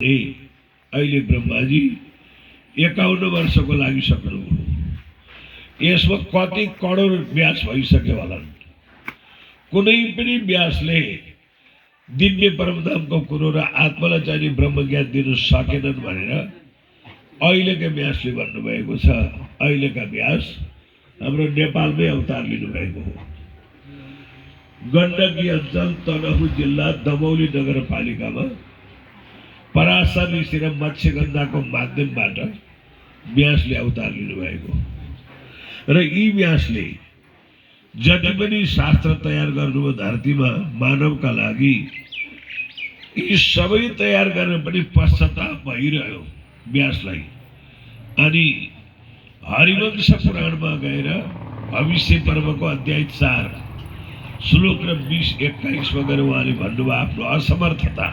अहिले ब्रह्माजी 51 वर्षको लागिसक्नुभयो। यसमा कति करोड व्यास भइसक्यो होला। कुनै पनि व्यासले दिव्य परमधामको कुरो र आत्मालाई चाहिँ ब्रह्मज्ञान दिन सकेनन् भनेर अहिलेका व्यासले भन्नुभएको छ। अहिलेका व्यास हाम्रो नेपालमै अवतार लिनुभएको हो। गण्डकी अञ्चल तनहुँ जिल्ला दमौली नगरपालिकामा पराशर ऋषि र मत्स्यगन्धाको माध्यमबाट व्यासले अवतार लिनुभएको र यी व्यासले जति पनि शास्त्र तयार गर्नुभयो धरतीमा मानवका लागि, यी सबै तयार गर्न पनि पश्चाताप भइरह्यो व्यासलाई। अनि हरिवंश पुराणमा गएर भविष्य पर्वको अध्याय 4 श्लोक र 20-21 मा गएर उहाँले भन्नुभयो आफ्नो असमर्थता।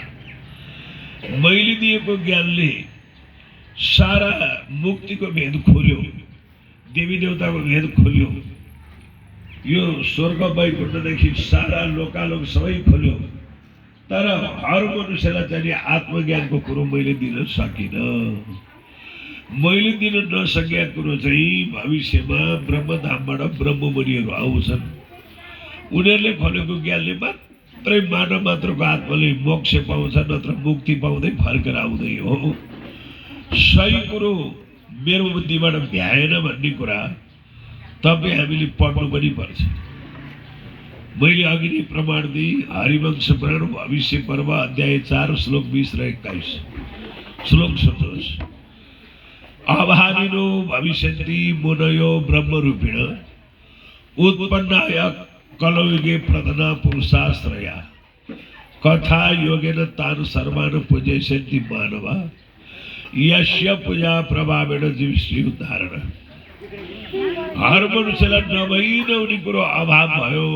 मैले दिएको ज्ञानले सारा मुक्तिको भेद खोल्यो, देवी देवताको भेद खोल्यो, यो स्वर्ग वैकुण्ठदेखि सारा लोकालोक सबै खोल्यो। तर हर मनुष्यलाई चाहिँ आत्मज्ञानको कुरो मैले दिन सकिनँ। मैले दिन नसकेको कुरो चाहिँ भविष्यमा ब्रह्मधामबाट ब्रह्ममुनिहरू आउँछन्। उनीहरूले खोलेको ज्ञानले मात्रै मानव मात्रको आत्माले मोक्ष पाउँछ, नत्र मुक्ति पाउँदै फर्केर आउँदै हो। सही कुरो मेरो बुद्धिबाट भ्याएन भन्ने कुरा तपाईँ हामीले पढ्नु पनि पर्छ। मैले अघि नै प्रमाण दिएँ। हरिवंश पुराण भविष्य पर्व अध्याय 4 श्लोक 20 र 21। श्लोक सोच्नुहोस्। अभाविनो भविष्यन्ति मुनयो ब्रह्मरूपिण उत्पन्नाय कलयुगे प्रधाना पुरुषाश्रया कथा योगेन तानु सर्वान पूजयन्ति मानवा यस्य पूजा प्रभावेण जीवश्री उद्धारण। हर मनुष्यलाई नभई नहुने कुरो अभाव भयो।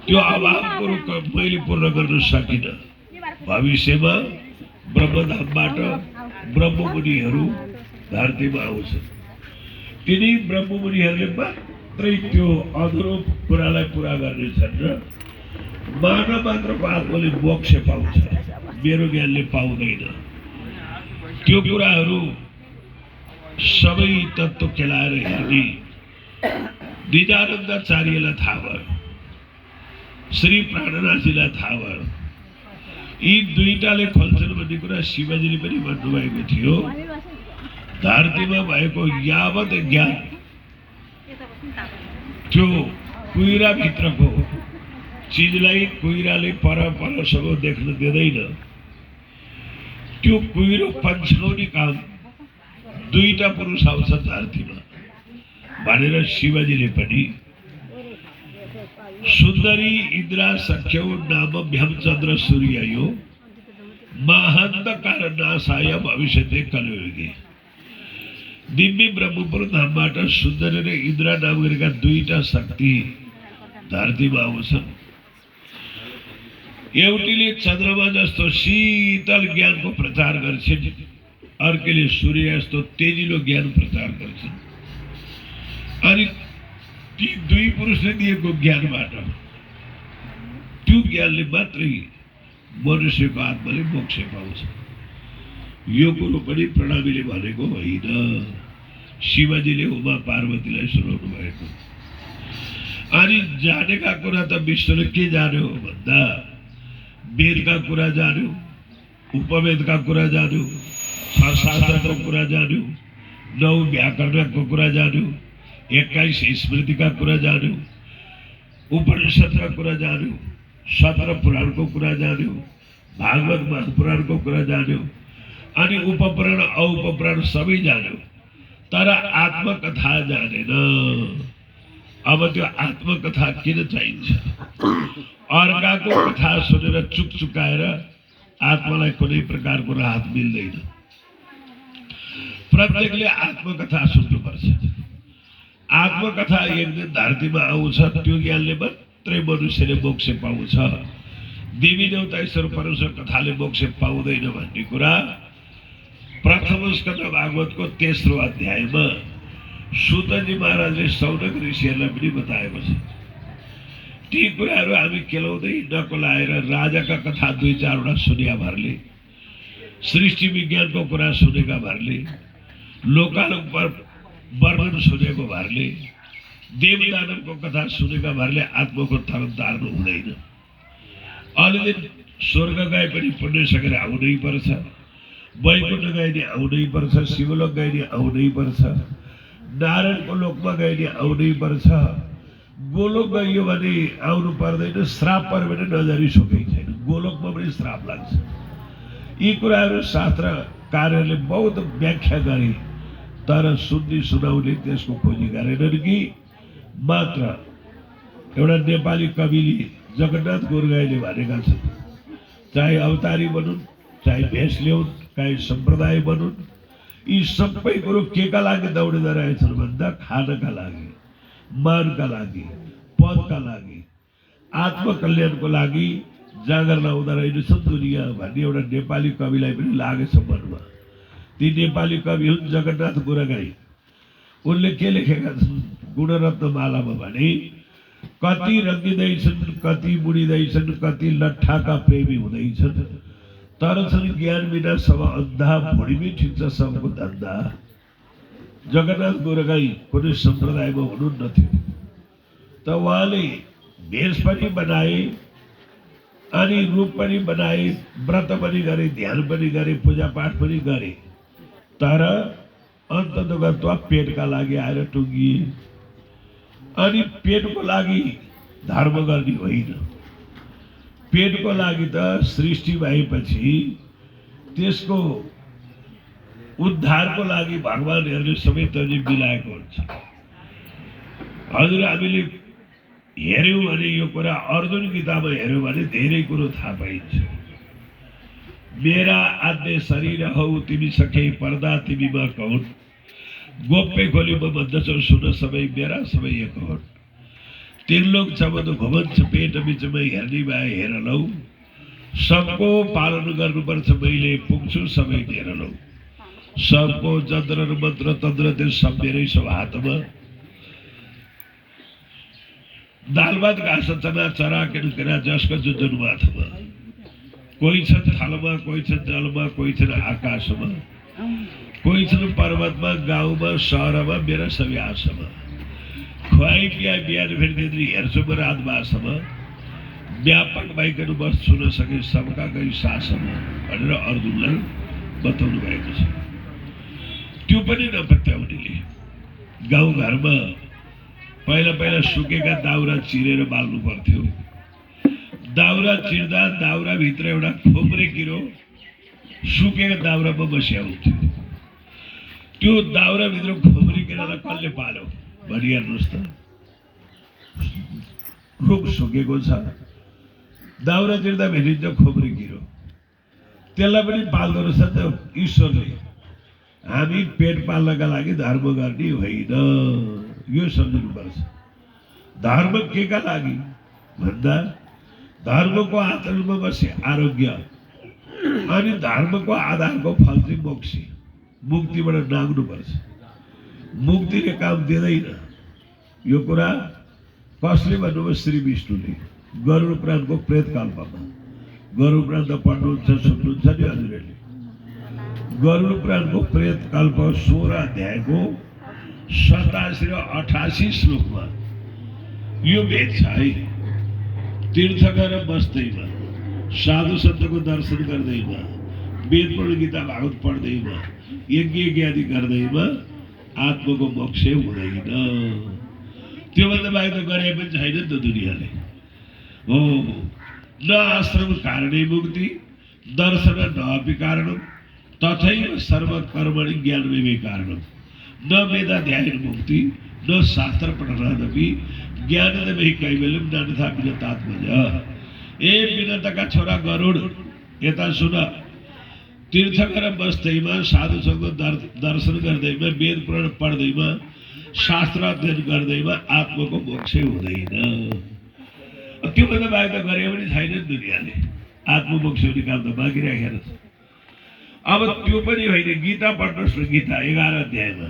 त्यो अभाव कुरो मैले पूर्ण गर्न सकिनँ। भविष्यमा ब्रह्मधामबाट ब्रह्ममुनिहरू धरतीमा आउँछन्। तिनी ब्रह्ममुनिहरूले मात्रै त्यो अधुरो कुरालाई पुरा गर्नेछन् र मानव मात्रको आत्माले मोक्ष पाउँछ, मेरो ज्ञानले पाउँदैन। त्यो कुराहरू सबै तत्त्व खेलाएर हेर्ने निजानन्दाचार्यलाई थाहा भयो, श्री प्राणनाथजीलाई थाहा भयो। यी दुईटाले खोल्छन् भन्ने कुरा शिवजीले पनि भन्नुभएको थियो। धरतीमा भएको यावत ज्ञान त्यो कुहिराभित्रको चिजलाई कुहिराले पर परसम्म देख्न दिँदैन। त्यो कुहिरो पन्छाउने काम दुईटा पुरुष आउँछ धरतीमा भनेर शिवजीले पनि सुन्दरी इन्द्रा सख्यौ नाम भ्यमचन्द्र सूर्ययो महान्तकार नाशाय भविष्यते कलियुगे। दिव्य ब्रह्मपुर धामबाट सुन्दरी र इन्द्रा नाम गरेका दुईटा शक्ति धरतीमा आउँछन्। एउटीले चन्द्रमा जस्तो शीतल ज्ञानको प्रचार गर्छन्, अर्कोले सूर्य जस्तो तेजिलो ज्ञान प्रचार गर्छन्। अनि ती दुई पुरुषले दिएको ज्ञानबाट त्यो ज्ञानले मात्रै मनुष्यको आत्माले मोक्ष पाउँछ। यो कुरो पनि प्रणामीले भनेको होइन, शिवजीले उमा पार्वतीलाई सुनाउनु भएको। अनि जानेका कुरा त विष्णुले के जान्यो भन्दा वेदका कुरा जान्यो, उपवेदका कुरा जान्यो, शास्त्रको कुरा जान्यो, 9 व्याकरणको कुरा जान्यो, 21 स्मृतिका कुरा जान्यो, उपनिषदका कुरा जान्यो, 17 पुराणको कुरा जान्यो, भागवत महापुराणको कुरा जान्यो, अनि उपपुराण औपपुराण सबै जान्यो। तर आत्मकथा जानेन। अब त्यो आत्मकथा किन चाहिन्छ? अर्काको कथा सुनेर चुकचुकाएर आत्मालाई कुनै प्रकारको राहत मिल्दैन। प्रत्येकले आत्मकथा सुन्नुपर्छ। आत्मकथा एक दिन धरतीमा आउँछ, त्यो ज्ञानले मात्रै मनुष्यले मोक्ष पाउँछ। देवी देवता ईश्वर परमेश्वर कथाले मोक्ष पाउँदैन भन्ने कुरा प्रथम स्कन्द भागवतको 3रो अध्यायमा सुतजी महाराजले सौनक ऋषिहरूलाई पनि बताएको छ। ती कुराहरू हामी केलाउँदै नकोलाएर राजाका कथा 2-4 वटा सुनिया भरले सृष्टि विज्ञानको कुरा सुनेका भरले, लोकालोक वर्णन सुनेको भरले, देवदानवको कथा सुनेका भरले आत्माको थरम तार्नु हुँदैन। अलिदिन स्वर्ग गए पनि पुण्य सकेर आउनै पर्छ, वैकुण्ठ गए नि आउनै पर्छ, शिवलोक गए नि आउनै पर्छ, नारायणको लोकमा गए नि आउनै पर्छ, गोलोक गइयो भने आउनु पर्दैन, श्राप पर्यो भने नजरी सोकै छैन, गोलोकमा पनि श्राप लाग्छ। यी कुराहरू शास्त्रकारहरूले बहुत व्याख्या गरे, तर सुन्ने सुनाउने त्यसको खोजी गरेनन् कि मात्र एउटा नेपाली कविले जगन्नाथ गोर्गाईले भनेका छन्, चाहे अवतारी बनुन्, चाहे भेष ल्याउन्, चाहे सम्प्रदाय बनुन्, यी सबै कुरो केका लागि दौडिँदो रहेछन् भन्दा खानका लागि, मानका लागि, पदका लागि, आत्मकल्याणको लागि जाँगर लाउँदा रहेछन् दुनियाँ भन्ने एउटा नेपाली कविलाई पनि लागेछ मनमा। ती नेपाली कवि हुन् जगन्नाथ गोर्गाई। उनले के लेखेका छन् गुणरत्न मालामा भने, कति रङ्गिँदैछन्, कति बुढिँदैछन्, कति लट्ठाका प्रेमी हुँदैछन्, तर छन् ज्ञान बिना सब अन्धा, भुँडीमै ठिक्छ सबको धन्दा। जगन्नाथ गोर्गाई कुनै सम्प्रदायमा हुनुहुन्थ्यो, त उहाँले भेष पनि बनाए अनि रूप पनि बनाए, व्रत पनि गरे, ध्यान पनि गरे, पूजापाठ पनि गरे, तर अन्ततः पेटका लागि आएर टुङ्गिए। अनि पेटको लागि धर्म गर्ने होइन, पेटको लागि त सृष्टि भएपछि त्यसको उद्धारको लागि भगवानहरूले सबै तर्जी मिलाएको हुन्छ। हजुर हामीले हेऱ्यौँ भने यो कुरा अर्जुन गीतामा हेऱ्यौँ भने धेरै कुरो थाहा पाइन्छ। मेरा आद्य शरीर हौ तिमी सखे पर्दा तिमीमा कौन, गोप्य खोली म भन्दछौ सुन सबै मेरा सबै एक हुन्। त्रिलोक चमन घुमन्छ पेट बिचमै हेर्ने भए हेर लौ, सबको पालन गर्नुपर्छ मैले पुग्छु सबै हेर लौ। सबको जन्त्र र मन्त्र तन्त्र त्यो सब मेरै सब हातमा, दाल भात घाँस चना चरा केरा जसको जो जन्माथमा, कोही छन् थलमा, कोही छन् जलमा, कोही छन् आकाशमा, कोही छन् पर्वतमा, गाउँमा, सहरमा, मेरा सबै आशमा। खुवाई पियाई बिहान फेरि हेर्छु म रात बासमा, व्यापक भइकन बस्छु न सके सबका गई सासमा भनेर अर्जुनलाई बताउनु भएको छ। त्यो पनि नपत्याउनेले गाउँघरमा पहिला पहिला सुकेका दाउरा चिरेर बाल्नु पर्थ्यो। दाउरा चिर्दा दाउराभित्र एउटा खोम्रे किरो सुकेका दाउरामा बस्या हुन्थ्यो। त्यो दाउराभित्र खोम्रे किरालाई कसले पाल्यो भनिहाल्नुहोस् त। रुख सुकेको छ, दाउरा चिर्दा भेटिन्छ खोम्रे किरो, त्यसलाई पनि पाल्दो रहेछ त ईश्वरले। हामी पेट पाल्नका लागि धर्म गर्ने होइन, यो सम्झिनुपर्छ। धर्म केका लागि भन्दा धर्मको आचरणमा बसे आरोग्य, अनि धर्मको आधारको फल चाहिँ मोक्ष, मुक्तिबाट नाग्नुपर्छ। मुक्तिले काम दिँदैन। यो कुरा कसले भन्नुभयो? श्री विष्णुले गरुड पुराणको प्रेतकल्पमा। गरुड पुराण त पढ्नुहुन्छ सुन्नुहुन्छ नि हजुरहरूले। गरुड पुराणको प्रेतकल्प 16 अध्यायको 87 र 88 श्लोकमा यो भेद छ है। तीर्थ गएर बस्दैमा, साधु सन्तको दर्शन गर्दैमा, वेद पढ गीता भागवत पढ्दैमा, यज्ञ ज्ञानी गर्दैमा आत्माको मोक्ष हुँदैन। त्योभन्दा बाहेक त गरे पनि छैन नि त दुनियाँले। हो न आश्रम कारणे मुक्ति दर्शन नअपि कारणम तथैव सर्वकर्मणि ज्ञानमेव कारणम न वेदाध्यायन मुक्ति न शास्त्र पठनादपि ज्ञानदेवै कैवल्यम नान्यथा विनतात्मज। ए विनतका छोरा गरुड, यता सुन। तीर्थ गरेर बस्दैमा, साधुसँग दर्शन गर्दैमा, वेद पुराण पढ्दैमा, शास्त्र अध्ययन गर्दैमा आत्माको मोक्ष हुँदैन। त्योभन्दा बाहेक त गरे पनि छैन नि दुनियाँले। आत्ममोक्ष हुने काम त बाँकी राखेर छ। अब त्यो पनि होइन। गीता पढ्नुहोस् न, गीता 11 अध्यायमा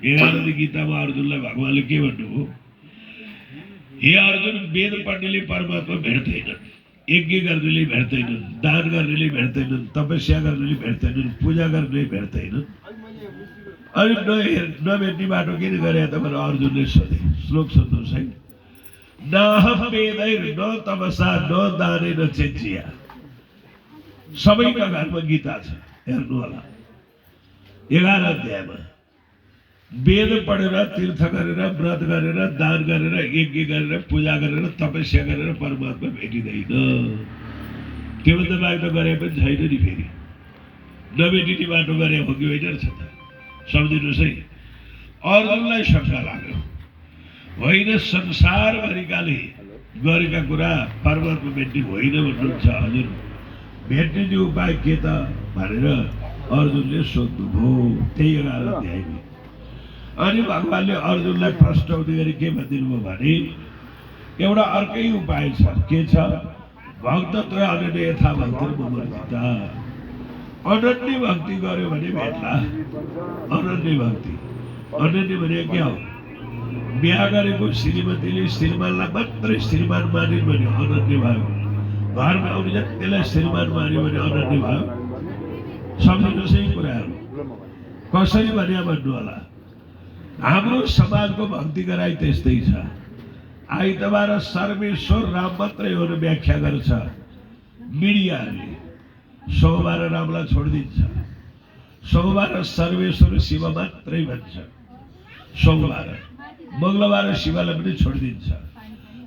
11 गीतामा अर्जुनलाई भगवानले के भन्नुभयो? हे अर्जुन, वेद पढ्नेले परमात्मा भेट्दैनन्, यज्ञ गर्नेले भेट्दैनन्, दान गर्नेले भेट्दैनन्, तपस्या गर्नेले भेट्दैनन्, पूजा गर्नेले भेट्दैनन्। अनि नभेट्ने बाटो किन गरे त भनेर अर्जुनले सोधे। श्लोक सुन्नुहोस् है। न वेदै न तपसा न दाने न चेचिया। सबैका घरमा गीता छ, हेर्नु होला। 11 अध्यायमा वेद पढेर, तीर्थ गरेर, व्रत गरेर, दान गरेर, यज्ञ गरेर, पूजा गरेर, तपस्या गरेर परमात्मा भेटिँदैन। त्योभन्दा बाहेक त गरे पनि छैन नि। फेरि नभेटिने बाटो गरे हो कि होइन छ त? सम्झिनुहोस् है। अर्जुनलाई शङ्का लाग्यो, होइन संसारभरिकाले गरेका कुरा परमात्मा भेट्ने होइन भन्नुहुन्छ हजुर, भेट्ने उपाय के त भनेर अर्जुनले सोध्नुभयो। त्यही 11 अध्यायमा। अनि भगवानले अर्जुनलाई प्रश्न गरी के भनिदिनु भयो भने एउटा अर्कै उपाय छ। के छ? भक्तत्व अनन्य यथा भक्ति ममर्जिता। अनन्य भक्ति गर्यो भने भेट्ला। अनन्य भक्ति, अनन्य भने क्या हो? बिहा गरेको श्रीमतीले श्रीमानलाई मात्रै श्रीमान मानिन् भने अनन्य भयो। घरमा आउने जतिलाई श्रीमान मान्यो भने अनन्य भयो। सम्झिनुहोस् यही कुराहरू। कसरी भने भन्नु होला। हाम्रो समाजको भक्ति गराइ त्यस्तै छ। आइतबार सर्वेश्वर राम मात्रै हो व्याख्या गर्छ मिडियाले। सोमबार रामलाई छोडिदिन्छ। सोमबार सर्वेश्वर शिव मात्रै भन्छ। सोमबार मङ्गलबार शिवलाई पनि छोडिदिन्छ।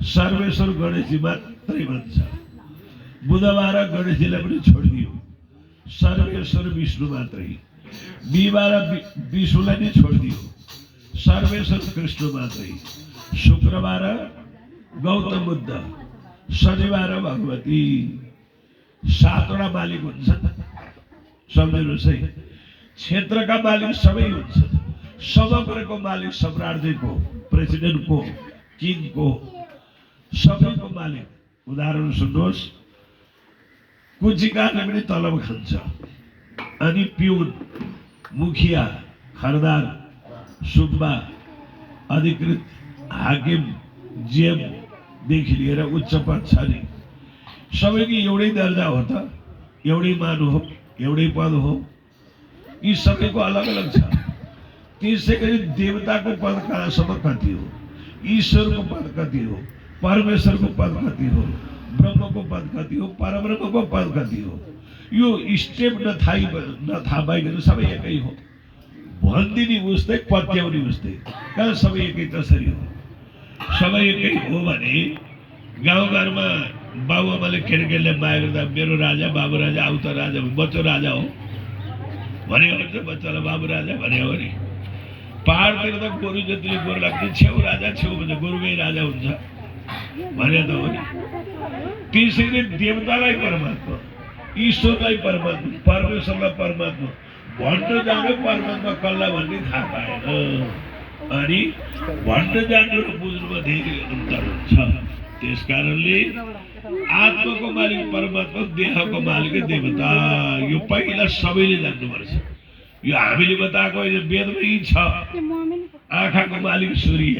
सर्वेश्वर गणेशजी मात्रै भन्छ। बुधबार गणेशजीलाई पनि छोडिदियो। सर्वेश्वर विष्णु मात्रै। बिहिबार विष्णुलाई नै छोडिदियो। सर्वेश्वर कृष्ण मात्रै। शुक्रबार गौतम बुद्ध, शनिबार भगवती। 7वटा मालिक हुन्छ। सम्झिनुहोस् है। क्षेत्रका मालिक सबै हुन्छ। समग्रको मालिक सम्राटजीको, प्रेसिडेन्टको, किङको, सबैको मालिक। उदाहरण सुन्नुहोस्। कुचिकारले पनि तलब खान्छ। अनि पिउन, मुखिया, खरदार, सुब्बा, अधिकृत, हाकिम, जेएमदेखि लिएर उच्च पद छ नि, सबैको एउटै दर्जा हो त? एउटै मान हो, एउटै पद हो? यी सबैको अलग अलग छ। त्यसै गरी देवताको पद कहाँसम्म कति हो, ईश्वरको पद कति हो, परमेश्वरको पद कति हो, ब्रह्मको पद कति हो, परब्रह्मको पद कति हो, यो स्टेप नथाहा पाइकन सबै एकै हो। भनिदिने उस्तै, पत्याउने उस्तै। कहाँ सबै एकै कसरी हो? सबै एकै हो भने गाउँघरमा बाबुआमाले केटाकेटीलाई माया गर्दा मेरो राजा बाबु राजा आउ त राजा, बच्चो राजा हो भने हुन्छ, बच्चालाई बाबु राजा भने हो नि। पहाडतिर त गोरु जतिले गोरुलाई पनि छेउ राजा छेउ भन्छ, गोरुकै राजा हुन्छ भने त हो नि। त्यसैले देवतालाई परमात्मा, ईश्वरलाई परमात्मा, परमेश्वरलाई परमात्मा भन्न जानु, परमात्मा कसलाई भन्ने थाहा पाएन। अनि भन्न जानु र बुझ्नुमा धेरै अन्तर हुन्छ। त्यस कारणले आत्माको मालिक परमात्मा, देहको मालिक देवता। यो पहिला सबैले जान्नुपर्छ। यो हामीले बताएको होइन, वेदमै छ। आँखाको मालिक सूर्य,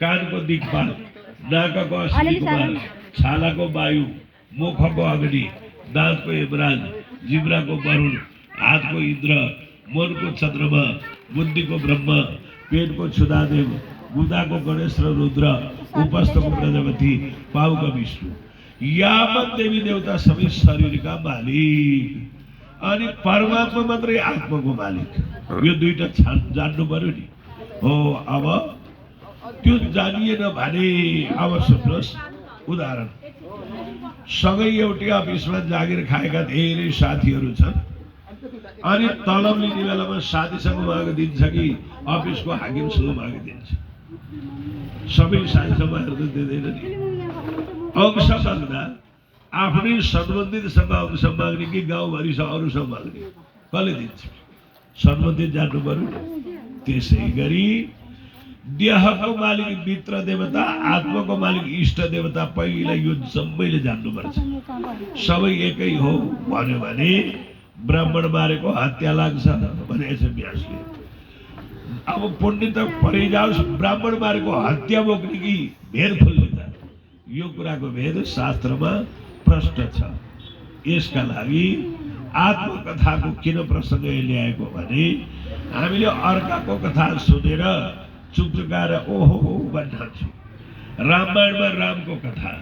कानको दिक्पाल, नाकको अश्विनी कुमार, छालाको वायु, मुखको अग्नि, दाँतको यमराज, जिब्राको वरुण, हातको इन्द्र, मनको चन्द्रमा, बुद्धिको ब्रह्म, पेटको क्षुधादेव, बुधाको गणेश र रुद्र, उपस्थको प्रजापति, पाउका विष्णु। यावत देवी देवता सबै शरीरका मालिक। अनि परमात्मा मात्रै आत्माको मालिक। यो दुईटा जान्नु पर्यो नि। हो अब त्यो जानिएन भने अब सुन्नुहोस्। उदाहरण, सँगै एउटै अफिसमा जागिर खाएका धेरै साथीहरू छन्। अनि तलब लिने बेलामा साथीसँग माग दिन्छ कि अफिसको हाकिमसँग माग दिन्छ? सबै साथीसँग हेर्दै दिँदैन नि। अंश माग्दा आफ्नै सम्बन्धितसँग अंश माग्ने कि गाउँभरिसँग अरूसँग माग्ने? कसले दिन्छ? सम्बन्धित जान्नु पर्यो। त्यसै गरी देहको मालिक मित्र देवता, आत्माको मालिक इष्ट देवता। पहिला यो सबैले जान्नुपर्छ। सबै एकै हो भन्यो भने ब्राह्मण मारेको हत्या लाग्छ भनेको छ व्यासले। अब पुण्य त परै जाओस्, ब्राह्मण मारेको हत्या बोक्ने कि भेद खोल्ने त? यो कुराको भेद शास्त्रमा भ्रष्ट छ। यसका लागि आत्मकथाको किन प्रसङ्ग ल्याएको भने हामीले अर्काको कथा सुनेर चुपचुकाएर ओहो भन्छु। रामायणमा रामको कथा,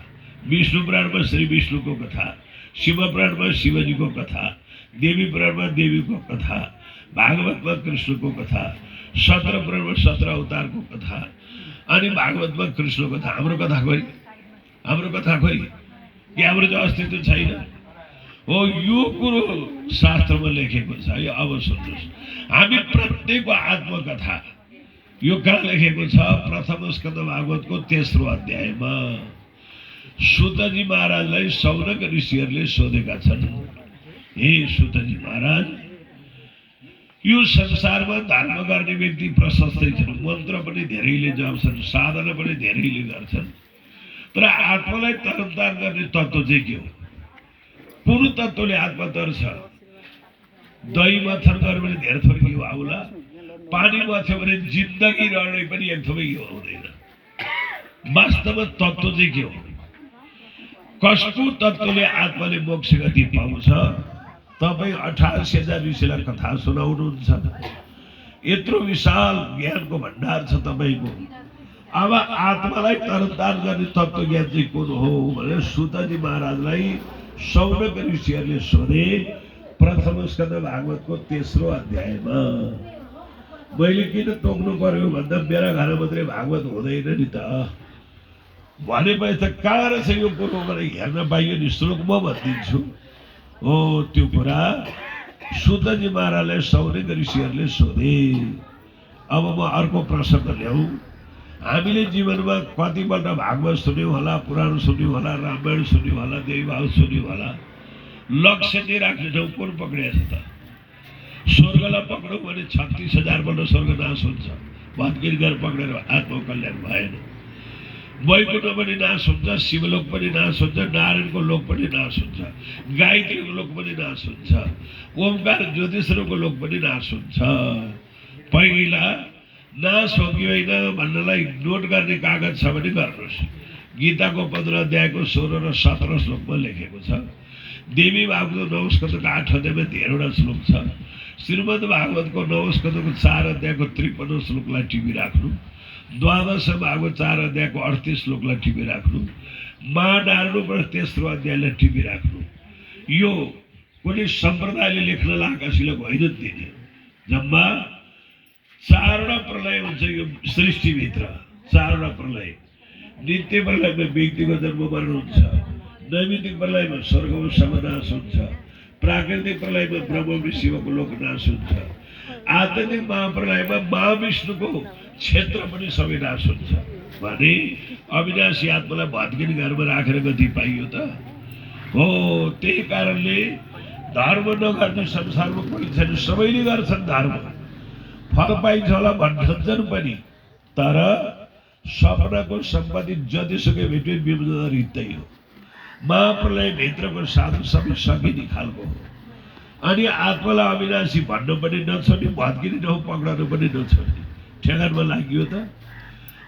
विष्णु पुराणमा श्री विष्णुको कथा, शिव पुराणमा शिवजीको कथा, देवी पुराणमा देवीको कथा, भागवतमा कृष्णको कथा, 17 पुराणमा 17 अवतारको कथा, अनि भागवतमा कृष्णको कथा। हाम्रो कथा खोइ, हाम्रो कथा खोइ कि हाम्रो चाहिँ अस्तित्व छैन हो। यो कुरो शास्त्रमा लेखेको छ। यो अब सुन्नुहोस्, हामी प्रत्येकको आत्मकथा यो कहाँ लेखेको छ? प्रथम स्कन्द भागवतको 3रो अध्यायमा सुतजी महाराजलाई सौनक ऋषिहरूले सोधेका छन्, हे सुतजी महाराज, यो संसारमा धर्म गर्ने व्यक्ति प्रशस्तै छन्, मन्त्र पनि धेरैले जप्छन्, साधना पनि धेरैले गर्छन्, तर आत्मालाई तरनतार गर्ने तत्त्व चाहिँ के हो? कुन तत्त्वले आत्मा तर्छ? दही मथन गर्यो भने धेरै थोरै यो आउला, पानी मथ्यो भने जिन्दगी रहने पनि एक थोरै यो हुँदैन। वास्तवमा तत्त्व चाहिँ के हो? कसको तत्त्वले आत्माले मोक्ष गति पाउँछ? तपाईँ 88,000 ऋषिलाई कथा सुनाउनुहुन्छ। यत्रो विशाल ज्ञानको भण्डार छ तपाईँको। अब आत्मालाई तरनतार गर्ने तत्त्व ज्ञान चाहिँ कुन हो भनेर सुतजी महाराजलाई सौनक ऋषिहरूले सोधे। प्रथम स्कन्द भागवतको 3रो अध्यायमा। मैले किन तोक्नु पर्यो भन्दा मेरा घर मात्रै भागवत हुँदैन नि त। भनेपछि त कहाँ रहेछ यो कुरो भनेर हेर्न पाइयो नि। श्लोक म भनिदिन्छु हो। त्यो कुरा सुतजी महाराजलाई सौनक ऋषिहरूले सोधे। अब म अर्को प्रसङ्ग ल्याउँ। हामीले जीवनमा कतिपल्ट भागवत सुन्यौँ होला, पुराण सुन्यौँ होला, रामायण सुन्यौँ होला, देवीभाव सुन्यौँ होला। लक्ष्य दिइराख्ने ठाउँ कुन पक्रिएछ त? स्वर्गलाई पक्रियो भने 36,000 पल्ट स्वर्ग नाश हुन्छ। भत्किर पक्रेर आत्मकल्याण भएन। वैकुण्ठ पनि नाश हुन्छ, शिवलोक पनि नाश हुन्छ, नारायणको लोक पनि नाश हुन्छ, गायत्रीको लोक पनि नाश हुन्छ, ओमकार ज्योतिषको लोक पनि नाश हुन्छ। पहिला नाश हो कि होइन भन्नलाई नोट गर्ने कागज छ भने गर्नुहोस्। गीताको 15 अध्यायको 16 र 17 श्लोकमा लेखेको छ। देवी भागवतको 9 स्कन्धको 8 अध्यायमा 13वटा श्लोक छ। श्रीमद् भागवतको 9 स्कन्धको 4 अध्यायको 53 श्लोकलाई टिपिराख्नु। द्वादश भागवत 4 अध्यायको 38 श्लोकलाई टिपिराख्नु। महानारायणको 3रो अध्यायलाई टिपिराख्नु। यो कुनै सम्प्रदायले लेख्न लागेकासिले होइन दिने। जम्मा 4वटा प्रलय हुन्छ यो सृष्टिभित्र। 4वटा प्रलय। नित्य प्रलयमा व्यक्तिको जन्म मरण हुन्छ, नैमित्तिक प्रलयमा स्वर्गको समनाश हुन्छ, प्राकृतिक प्रलयमा ब्रह्म शिवको लोक नाश हुन्छ, आध्यात्मिक महाप्रलयमा महाविष्णुको क्षेत्र पनि सबै नाश हुन्छ। भने अविनाशी आत्मालाई भत्किने घरमा राखेर गति पाइयो त हो। त्यही कारणले धर्म नगर्ने संसारमा कोही छैन। सबैले गर्छन् धर्म, फल पाइन्छ होला भन्छन् पनि, तर सपनाको सम्पत्ति जतिसुकै भेट्यो विमोचन रित्तै हो। महाप्रलय भित्रको साधु सबै सकिने खालको हो। अनि आत्मालाई अविनाशी भन्नु पनि नछोड्ने, भत्किने ठाउँ पक्राउनु पनि नछोड्ने ठेगानमा लाग्यो त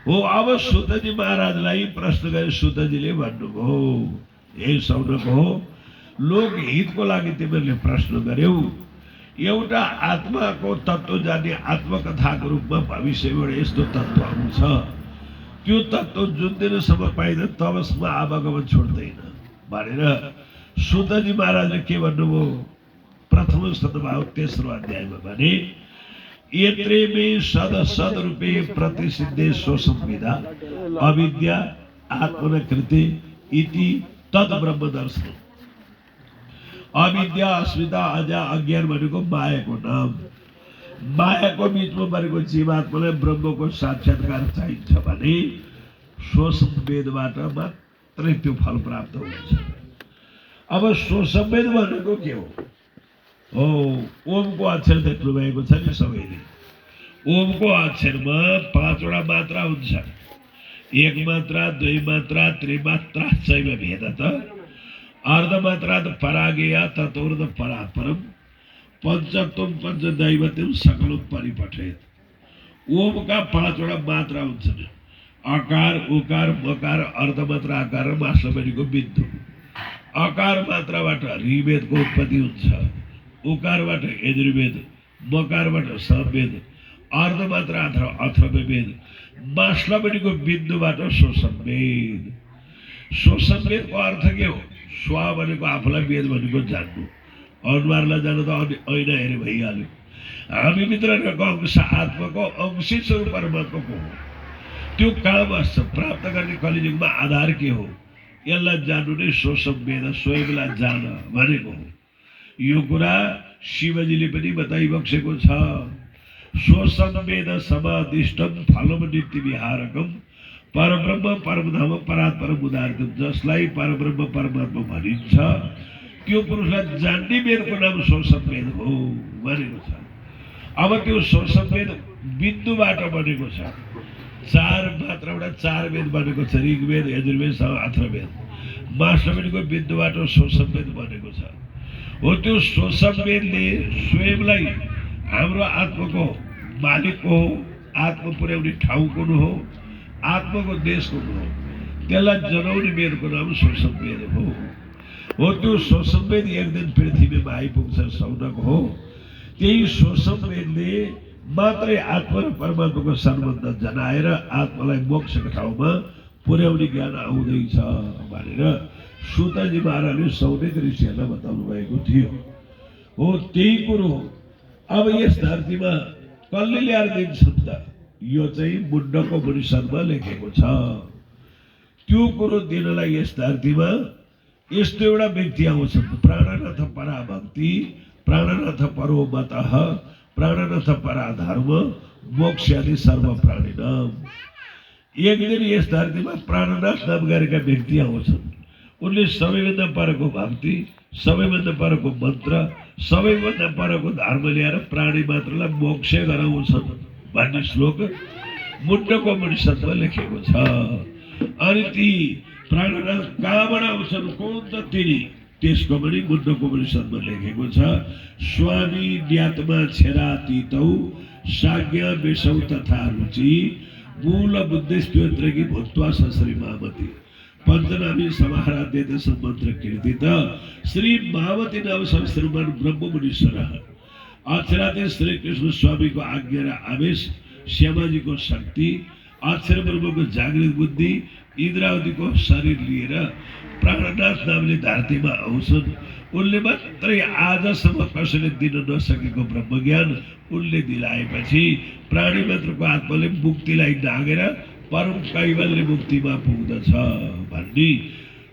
हो। अब सुतजी महाराजलाई प्रश्न गरे। सुतजीले भन्नुभयो, हे सौनक हो, लोकहितको लागि तिमीहरूले प्रश्न गर्यौ। एउटा आत्माको तत्त्व जान्ने आत्मकथाको रूपमा भविष्यबाट यस्तो तत्त्व आउँछ। त्यो तत्त्व जुन दिनसम्म पाइँदैन तबसम्म आवागमन छोड्दैन भनेर सुतजी महाराजले के भन्नुभयो? प्रथम स्कन्द भागवत 3रो अध्यायमा भने, यत्रे मे सद रूपे प्रतिसिद्धे स्वसंविदा अविद्या आत्मनकृते इति तद ब्रह्म दर्शन। अविद्या, अस्मिता, अजा, अज्ञान भनेको मायाको नाम। मायाको बीचमा परेको जीवात्मालाई ब्रह्मको साक्षात्कार चाहिन्छ भने स्वसंवेदबाट मात्रै त्यो फल प्राप्त हुन्छ। अब स्वसंवेद भनेको के हो? ओमको अक्षर देख्नु भएको छ नि सबैले। ओमको अक्षरमा 5वटा मात्रा हुन्छ। 1 मात्रा, 2 मात्रा, त्रिमात्रा चैव भेदत, अर्धमात्रा परागेय ततोर्ध परापरम, पञ्चत्वम पञ्चदैवत्यम सकलम परिपठेत। ओमका 5वटा मात्रा हुन्छन्। अकार, उकार, मकार, अर्धमात्रा आकार र मास्लबरीको बिन्दु। अकार मात्राबाट ऋवेदको उत्पत्ति हुन्छ, उकारबाट यजुर्वेद, मकारबाट सामवेद, अर्ध मात्रा अथर्ववेद, मास्लबडीको बिन्दुबाट स्वसंवेद। स्वसंवेदको अर्थ के हो? स्व भनेको आफूलाई, वेद भनेको जान्नु, अनुहारलाई जानु त ऐना हेरे भइहाल्यो। हामीभित्र रहेको अंश आत्माको अंशी स्वरूप परमात्माको हो। त्यो कहाँ बस्छ? प्राप्त गर्ने कलियुगमा आधार के हो? यसलाई जान्नु नै स्वसंवेद, स्वयंलाई जान भनेको हो। यो कुरा शिवजीले पनि बताइबक्सेको छ। स्वसंवेद समादिष्टम फलम नित्य विहारकम परब्रह्म परमधाम परात्परम उदाहरण। जसलाई परब्रह्म परमात्मा भनिन्छ त्यो पुरुषलाई जान्ने वेदको नाम स्वसंवेद हो भनेको छ। अब त्यो स्वसंवेद बिन्दुबाट बनेको छ। चार मात्राबाट चार वेद बनेको छ, ऋग्वेद, यजुर्वेद, अथर्ववेद। मास्लबडीको बिन्दुबाट स्वसंवेद बनेको छ। हो त्यो स्वसंवेदले स्वयंलाई हाम्रो आत्माको मालिक हो, आत्मा पुर्याउने ठाउँ कुन हो, आत्माको देश कुन हो, त्यसलाई जनाउने वेदको नाम स्वसंवेद हो। हो त्यो स्वसंवेद एक दिन पृथ्वीमा आइपुग्छ, सौनक हो। त्यही स्वसंवेदले मात्रै आत्मा र परमात्माको सम्बन्ध जनाएर आत्मालाई मोक्षको ठाउँमा पुर्याउने ज्ञान आउँदैछ भनेर सुतजी महाराजले सौनक ऋषिहरूलाई बताउनु भएको थियो। हो त्यही कुरो हो। अब यस धरतीमा कसले ल्याएर दिन्छन् त? यो चाहिँ बुद्धको उपनिषदमा लेखेको छ। त्यो कुरो दिनलाई यस धरतीमा यस्तो एउटा व्यक्ति आउँछन्, प्राणनाथ पराभक्ति, प्राणनाथ परो मतः, प्राणनाथ पराधर्म, मोक्षादि सर्व प्राणिनाम। एक दिन यस धरतीमा प्राणनाथ नाम गरेका व्यक्ति आउँछन्। उनले सबैभन्दा परको भक्ति, सबैभन्दा परको मन्त्र, सबैभन्दा परको धर्म ल्याएर प्राणी मात्रलाई मोक्ष गराउँछन् भन्ने श्लोक मुण्डको उपनिषदमा लेखेको छ। अनि ती प्राणनाथ कहाँबाट आउँछन्, कोन त तिनी? त्यसको पनि मुण्डको उपनिषदमा लेखेको छ। स्वामी न्यात्मा छेरातीतौ साज्ञा विषौ तथा रुचि मूल बुद्धिस्त्योत्रकी भूत्वा सश्री मामती पंचनामी समाराध्य मन्त्र कीर्तित श्री मावती नाम संश्रीमान ब्रह्म मुनीश्वर अक्षराते श्री कृष्ण स्वामी को आज्ञा र आवेश, श्यामाजी को शक्ति, अक्षर ब्रह्म को जागृत बुद्धि, इंद्रावती को शरीर लिएर प्राणनाथ नामले धरतीमा आउँछन्। उनले मात्रै आजसम्म कसैले दिन नसकेको ब्रह्मज्ञान उनले दिलाएपछि प्राणी मात्रको आत्माले मुक्तिलाई नागेर परम कैवल्य मुक्तिमा पुग्दछ भन्ने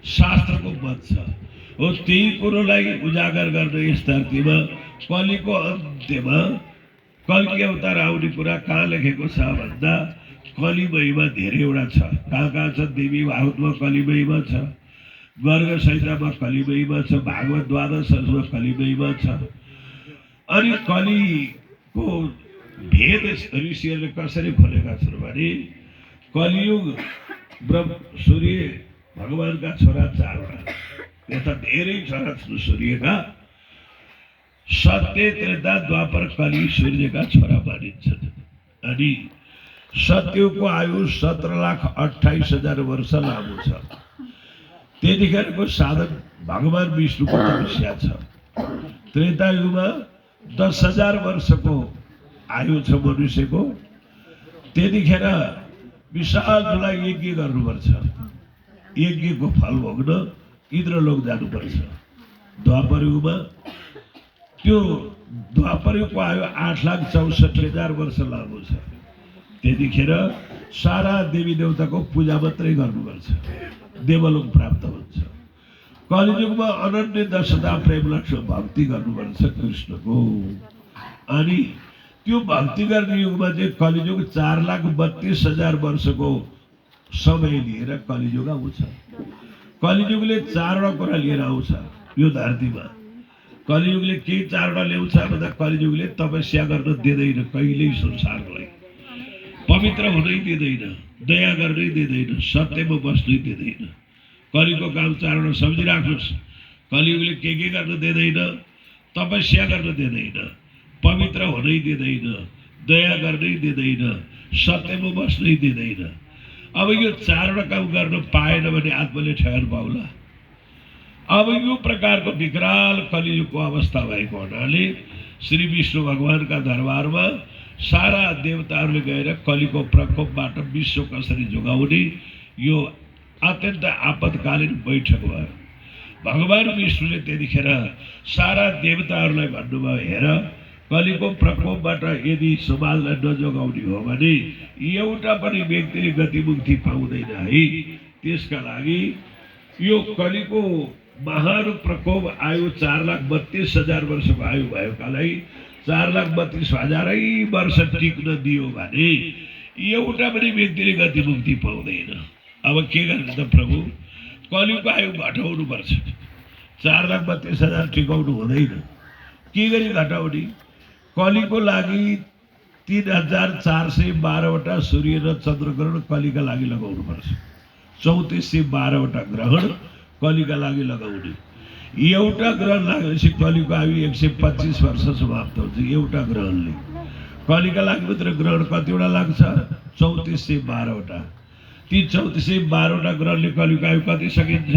शास्त्रको मत छ। हो त्यही कुरोलाई उजागर गर्न यस धरतीमा कलिको अन्त्यमा कल्की अवतार आउने कुरा कहाँ लेखेको छ भन्दा कली महिमा धेरैवटा छ। कहाँ कहाँ छ? देवी भागवतमा कली महिमा छ, गर्ग संहितामा कली महिमा छ, भागवत द्वादशमा कली महिमा छ। अनि कलीको भेद ऋषिहरूले कसरी खोलेका छन् भने कलियुग ब्रह्म सूर्य भगवानका छोरा चारवटा, यता धेरै छोरा छन् सूर्यका। सत्य, त्रेता, द्वापर, कली सूर्यका छोरा मानिन्छन्। अनि सत्यको आयु 17,28,000 वर्ष लामो छ। त्यतिखेरको साधन भगवान विष्णुको तपस्या छ। त्रेतायुगमा 10,000 वर्षको आयु छ मनुष्यको। त्यतिखेर विशाल ठुला यज्ञ गर्नुपर्छ। यज्ञको फल भोग्न इन्द्रलोक जानुपर्छ। द्वापरयुगमा त्यो द्वापरयुगको आयु 8,64,000 वर्ष लामो छ। त्यतिखेर सारा देवी देवताको पूजा मात्रै गर्नुपर्छ, देवलोक प्राप्त हुन्छ। कलियुगमा अनन्य दशता प्रेम लक्ष्य भक्ति गर्नुपर्छ कृष्णको। अनि त्यो भक्ति गर्ने युगमा चाहिँ कलियुग 4,32,000 वर्षको समय लिएर कलियुग आउँछ। कलियुगले चारवटा कुरा लिएर आउँछ यो धरतीमा। कलियुगले के चारवटा ल्याउँछ भन्दा कलियुगले तपस्या गर्न दिँदैन कहिल्यै, संसारलाई पवित्र हुनै दिँदैन, दया गर्नै दिँदैन, सत्यमा बस्नै दिँदैन। कलिको काम चारवटा सम्झिराख्नुहोस्। कलियुगले के गर्न दिँदैन? तपस्या गर्न दिँदैन, पवित्र हुनै दिँदैन, दया गर्नै दिँदैन, सत्यमा बस्नै दिँदैन। अब यो चारवटा काम गर्न पाएन भने आत्माले ठहर पाउला। अब यो प्रकारको विकराल कलियुगको अवस्था भएको हुनाले श्री विष्णु भगवानका दरबारमा सारा देवताहरूले गएर कलिको प्रकोपबाट विश्व कसरी जोगाउने यो अत्यन्त आपतकालीन बैठक भयो। भगवान विष्णुले त्यतिखेर सारा देवताहरूलाई भन्नुभयो, हेर कलिको प्रकोपबाट यदि समाजलाई नजोगाउने हो भने एउटा पनि व्यक्तिले गतिमुक्ति पाउँदैन है। त्यसका लागि यो कलिको महान प्रकोप आयु 4,32,000 वर्षको आयु भएकालाई 4,32,000 वर्ष टिक्न दियो भने एउटा पनि व्यक्तिले गतिमुक्ति पाउँदैन। अब के गर्ने त प्रभु, कलिको आयु घटाउनुपर्छ। 4,32,000 टिकाउनु हुँदैन, के गरी घटाउने? कलिको लागि 3,412 वटा सूर्य र चन्द्र ग्रहण कलिका लागि लगाउनुपर्छ। 3412 वटा ग्रहण कलिका लागि लगाउने। एउटा ग्रहण लागेपछि कलिको आयु 125 वर्ष समाप्त हुन्छ। एउटा ग्रहणले कलिका लागि मात्र ग्रहण कतिवटा लाग्छ? 3412 वटा। ती 3412 वटा ग्रहणले कलिको आयु कति सकिन्छ?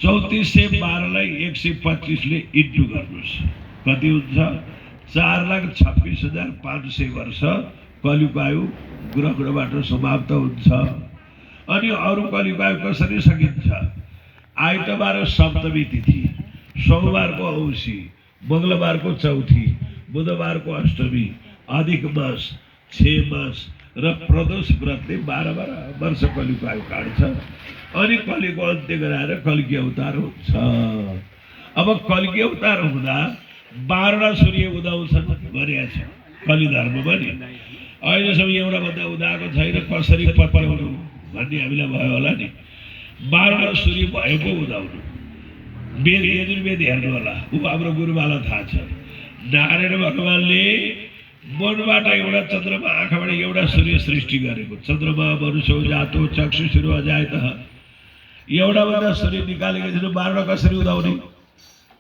3412 लाई 125 ले इन्टु गर्नुहोस्, कति हुन्छ? 4,26,500 वर्ष कलिको आयु ग्रहणबाट समाप्त हुन्छ। अनि अरू कलिको आयु कसरी सकिन्छ? आइतबार सप्तमी तिथि, सोमबारको औँसी, मङ्गलबारको चौथी, बुधबारको अष्टमी, अधिक मास 6 मास र प्रदोष व्रतले 12 वर्ष कलिको आयु काट्छ। अनि कलिको अन्त्य गराएर कल्की अवतार हुन्छ। अब कल्की अवतार हुँदा 12 सूर्य उदाउँछन् भनेको छ कलि धर्ममा नि। अहिलेसम्म एउटा भन्दा उदाएको छैन, कसरी पत्याउनु भन्ने हामीलाई भयो होला नि। 12 सूर्य भएको उदाउनु। वेद यजुर्वेद हेर्नु होला, ऊ हाम्रो गुरुबालाई थाहा छ। नारायण भगवानले मनबाट एउटा चन्द्रमा, आँखाबाट एउटा सूर्य सृष्टि गरेको। चन्द्रमा मनुष्य जातो चक्षुषुरु अजायतः, एउटा भन्दा सूर्य निकालेको छैन, 12 कसरी उदाउने?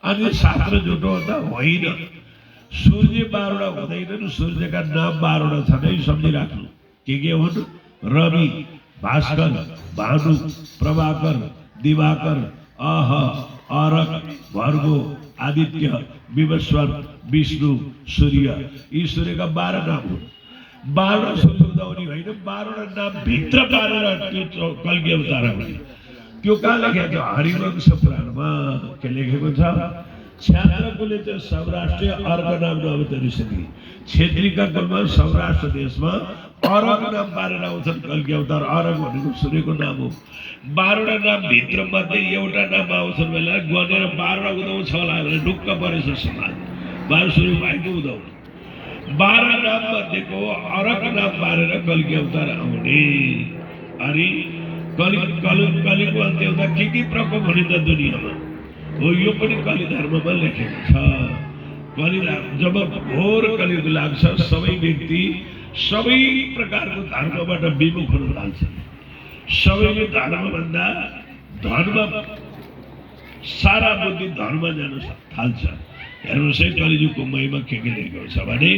अनि शास्त्र झुटो भन्दा होइन, सूर्य 12 हुँदैनन्, सूर्यका नाम 12 छन् है, सम्झिराख्नु। के हुन्? रवि, भास्कर, भानु, प्रभाकर, दिवाकर, अह, अरक, भर्गो, आदित्य, विवस्वान, विष्णु, सूर्य। यी सूर्यका 12 नाम हुन्। 12 सूर्य उदाउने होइन, 12 नाम भित्र पारेर त्यो कल्की अवतार आउने। त्यो कहाँ लेखेको छ? हरिवंश पुराणमा के लेखेको छ? छ्यात्रकुले चाहिँ सौराष्ट्रिय अर्क नाम अवतरिसके। क्षेत्रीका कुलमा सौराष्ट्र देशमा अरक नाम पारेर आउँछन् कल्की अवतार। अरक भनेको सूर्यको नाम हो। 12 नाम भित्र मध्ये एउटा नाम आउँछन् बेला गनेर 12 उदाउँछ होला भने ढुक्क परेछ समाज। 12 सूर्य भएको उदाउनु। 12 नाम मध्येको अरक नाम पारेर कल्की अवतार आउने। अनि कलिको अन्त्य हुँदा के प्रकोप हुने त दुनियाँमा हो, यो पनि कलि धर्ममा लेखेको छ। कलि जब घोर कलियुग लाग्छ, सबै व्यक्ति सबै प्रकारको धर्मबाट विमुख हुन थाल्छन्। सबैले धर्मभन्दा धर्म, सारा बुद्धि धर्म जान थाल्छ। हेर्नुहोस् है, कलियुगको महिमा के लेखेको छ भने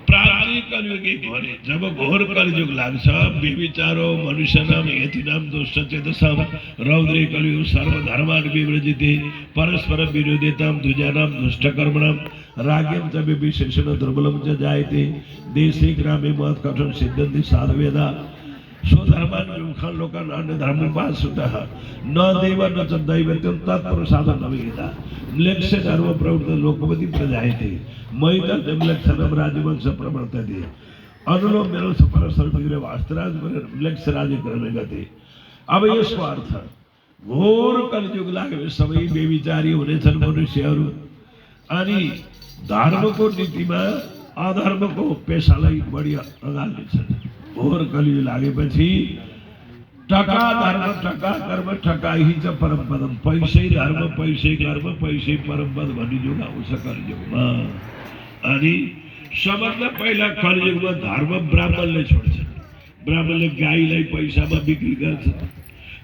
प्राप्ति कलियुगी घोरे। जब घोर कलियुग लाग्छ, व्यभिचारो मनुष्य नाम यति नाम दुष्ट चेतसाम रौद्रे कलियुग सर्वधर्मान विव्रजिते परस्पर विरोधिताम द्विजानाम दुष्ट कर्मणाम राज्यम च विशेषण दुर्बलम च जायते देशे ग्रामे मत कठोर सिद्धन्ति साधुवेदा स्वधर्मान विमुखान् लोकान् अन्य धर्मोपाश्रितः न देव न च दैवत्यं तत्पुरुषार्थं नवेदा म्लेच्छे धर्म प्रवृत्त लोकपति प्रजायते मयि च म्लेच्छनं राज्यवंश प्रवर्तते अनुलोम विलोम परस्पर विग्रह वास्तराज म्लेच्छ राज्य क्रमे गते। अब यसको अर्थ घोर कलियुग लाग्यो, सबै व्यभिचारी हुनेछन् मनुष्यहरू। अनि धर्मको नीतिमा अधर्मको पेशालाई बढी अगाल्नेछन्। घोर कलियुग लागेपछि टका धर्म टका कर्म ठकाई च परम पदम, पैसै धर्म पैसै कर्म पैसै परम पद भन्ने युग आउँछ कलियुगमा। अनि सबभन्दा पहिला कलियुगमा धर्म ब्राह्मणले छोड्छन्। ब्राह्मणले गाईलाई पैसामा बिक्री गर्छन्,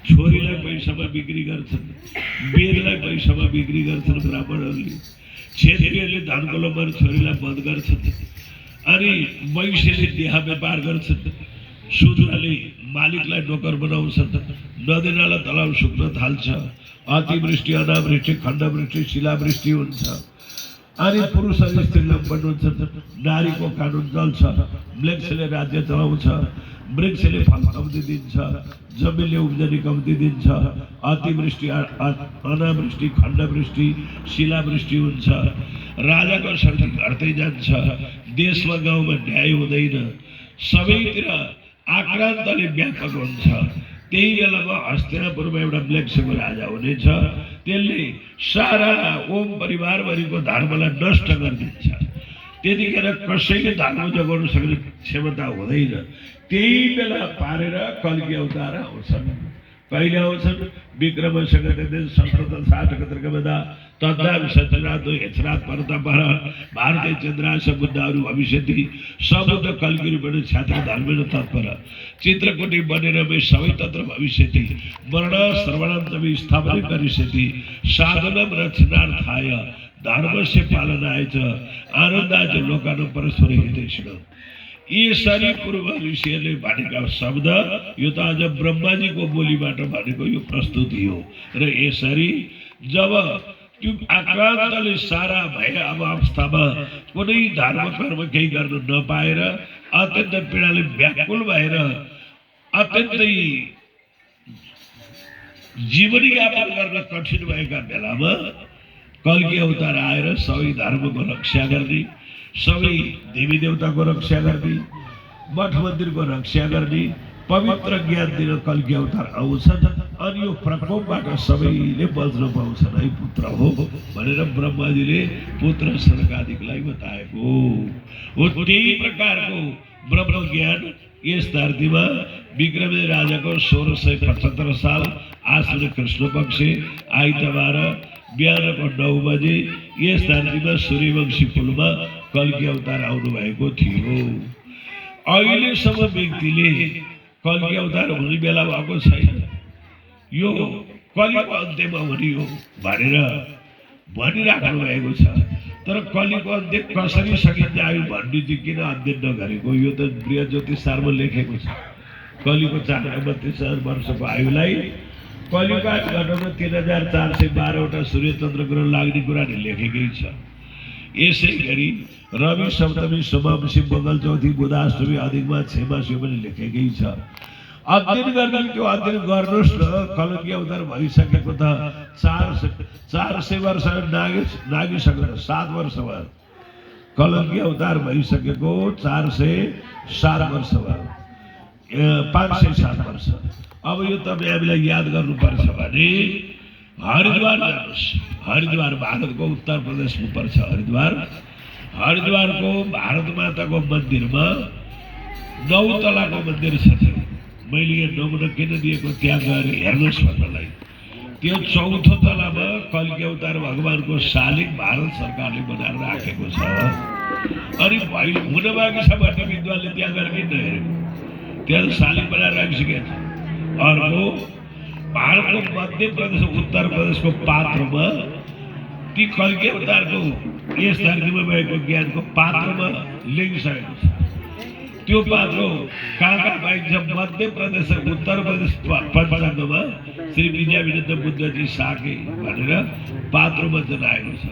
छोरीलाई पैसामा बिक्री गर्छन्, बेदलाई पैसामा बिक्री गर्छन् ब्राह्मणहरूले। क्षेत्रीहरूले धनको लोभमा छोरीलाई बन्द गर्छन्। अनि वैश्यले देहा व्यापार गर्छन्, शूद्रले मालिकलाई नोकर बनाउँछन्, नदीनाला तलाउ सुक्न थाल्छ, अतिवृष्टि अनावृष्टि खण्डवृष्टि शिलावृष्टि हुन्छ अनि पुरुषहरू स्त्रीलाई बन्नुहुन्छ नारीको कानुन चल्छ वृक्षले राज्य चलाउँछ वृक्षले फल कम्ती दिन्छ जमिनले उब्जनी कम्ती दिन्छ अतिवृष्टि अनावृष्टि खण्डवृष्टि शिलावृष्टि हुन्छ राजाको शक्ति घट्दै जान्छ देशमा गाउँमा न्याय हुँदैन सबैतिर आक्रान्तले व्यापक हुन्छ त्यही बेलामा हस्तिनापुरमा एउटा वृक्षको राजा हुनेछ त्यसले सारा ओम परिवारभरिको धर्मलाई नष्ट गरिदिन्छ त्यतिखेर कसैले धर्म जोगाउन सक्ने क्षमता हुँदैन त्यही बेला पारेर कल्की अवतार आउँछन् कहिले आउँछन् विक्रम संगठन 1760 बेला तद्दाम सचरात हेचरात परतपर भारतीय चन्द्राश बुद्धहरू भविष्यति सबुद्ध कल्की रूपेण छात्र धर्मेण तत्पर चित्रकुटी बनेर मै सबै तत्र भविष्यति वर्ण श्रवणं स्थापना करिष्यति साधनम रक्षणार्थाय धर्मस्य पालनाय च आनन्दाय लोकानां परस्पर हितैषिणम् यसरी पूर्व ऋषिहरूले भनेका शब्द यो त आज ब्रह्माजीको बोलीबाट भनेको यो प्रस्तुति हो र यसरी जब त्यो आक्रान्तले सारा भए अब अवस्थामा कुनै धर्म कर्म केही गर्न नपाएर अत्यन्त पीडाले व्याकुल भएर अत्यन्तै जीवनयापन गर्न कठिन भएका बेलामा कल्की अवतार आएर सबै धर्मको रक्षा गर्ने सबै देवी देवताको रक्षा गर्ने मठ मन्दिरको रक्षा गर्ने पवित्र ज्ञान दिन कल्की अवतार आउँछन् अनि यो प्रकोपबाट सबैले बच्न पाउँछन् है पुत्र हो भनेर ब्रह्माजीले पुत्र सनकादिकलाई बताएको हो त्यही प्रकारको ब्रह्म ज्ञान यस धरतीमा विक्रमी राजाको 1675 साल आश्विन कृष्ण पक्ष आइतबार बिहानको 9 बजे यस धरतीमा सूर्यवंशी पुलमा कल्की अवतार आउनु भएको थियो अहिलेसम्म व्यक्तिले कल्की अवतार हुने बेला भएको छैन यो कलिको अन्त्यमा हुने हो भनेर भनिराख्नु भएको छ तर कलिको अन्त्य कसरी सकिन्छ आयु भन्ने चाहिँ किन अध्ययन नगरेको यो त बृहत ज्योतिषारमा लेखेको छ कलिको 432 वर्षको आयुलाई कलियुग घटाउन 3412 वटा सूर्य चन्द्र ग्रह लाग्ने कुरा लेखेकै छ यसै गरी रवि सप्तमी सोमवंशी मङ्गल चौथी बुधाष्टमी अधिकमा क्षमासी पनि लेखेकै छ अध्ययन गर्ने त्यो अध्ययन गर्नुहोस् न कल्की अवतार भइसकेको त 400 वर्ष नागिसकेको 7 वर्ष भयो कल्की अवतार भइसकेको 407 वर्ष भयो 507 वर्ष अब यो तपाईँ हामीलाई याद गर्नुपर्छ भने हरिद्वार जानुहोस् हरिद्वार भारतको उत्तर प्रदेशमा पर्छ हरिद्वारको भारत माताको मन्दिरमा 9 तलाको मन्दिर छ मैले यो नमुना किन दिएको त्यहाँ गएर हेर्नुहोस् भन्नलाई त्यो 4थो तलामा कल्की अवतार भगवानको शालिग भारत सरकारले बनाएर राखेको छ अनि हुन बाँकी छ भन्ने विद्वानले त्यहाँ गएर किन नहेरेको त्यहाँ शालिग बनाएर राखिसकेको छ अर्को भारतको मध्य प्रदेश उत्तर प्रदेशको पात्रमा ती कल्की अवतारको यस धरतीमा भएको ज्ञानको पात्रमा लेखिसकेको छ त्यो पात्र कहाँ पाइन्छ मध्य प्रदेश र उत्तर प्रदेश पञ्चाङ्गमा श्री विद्याविनोद बुद्धजी साके भनेर पात्रमा जनाएको छ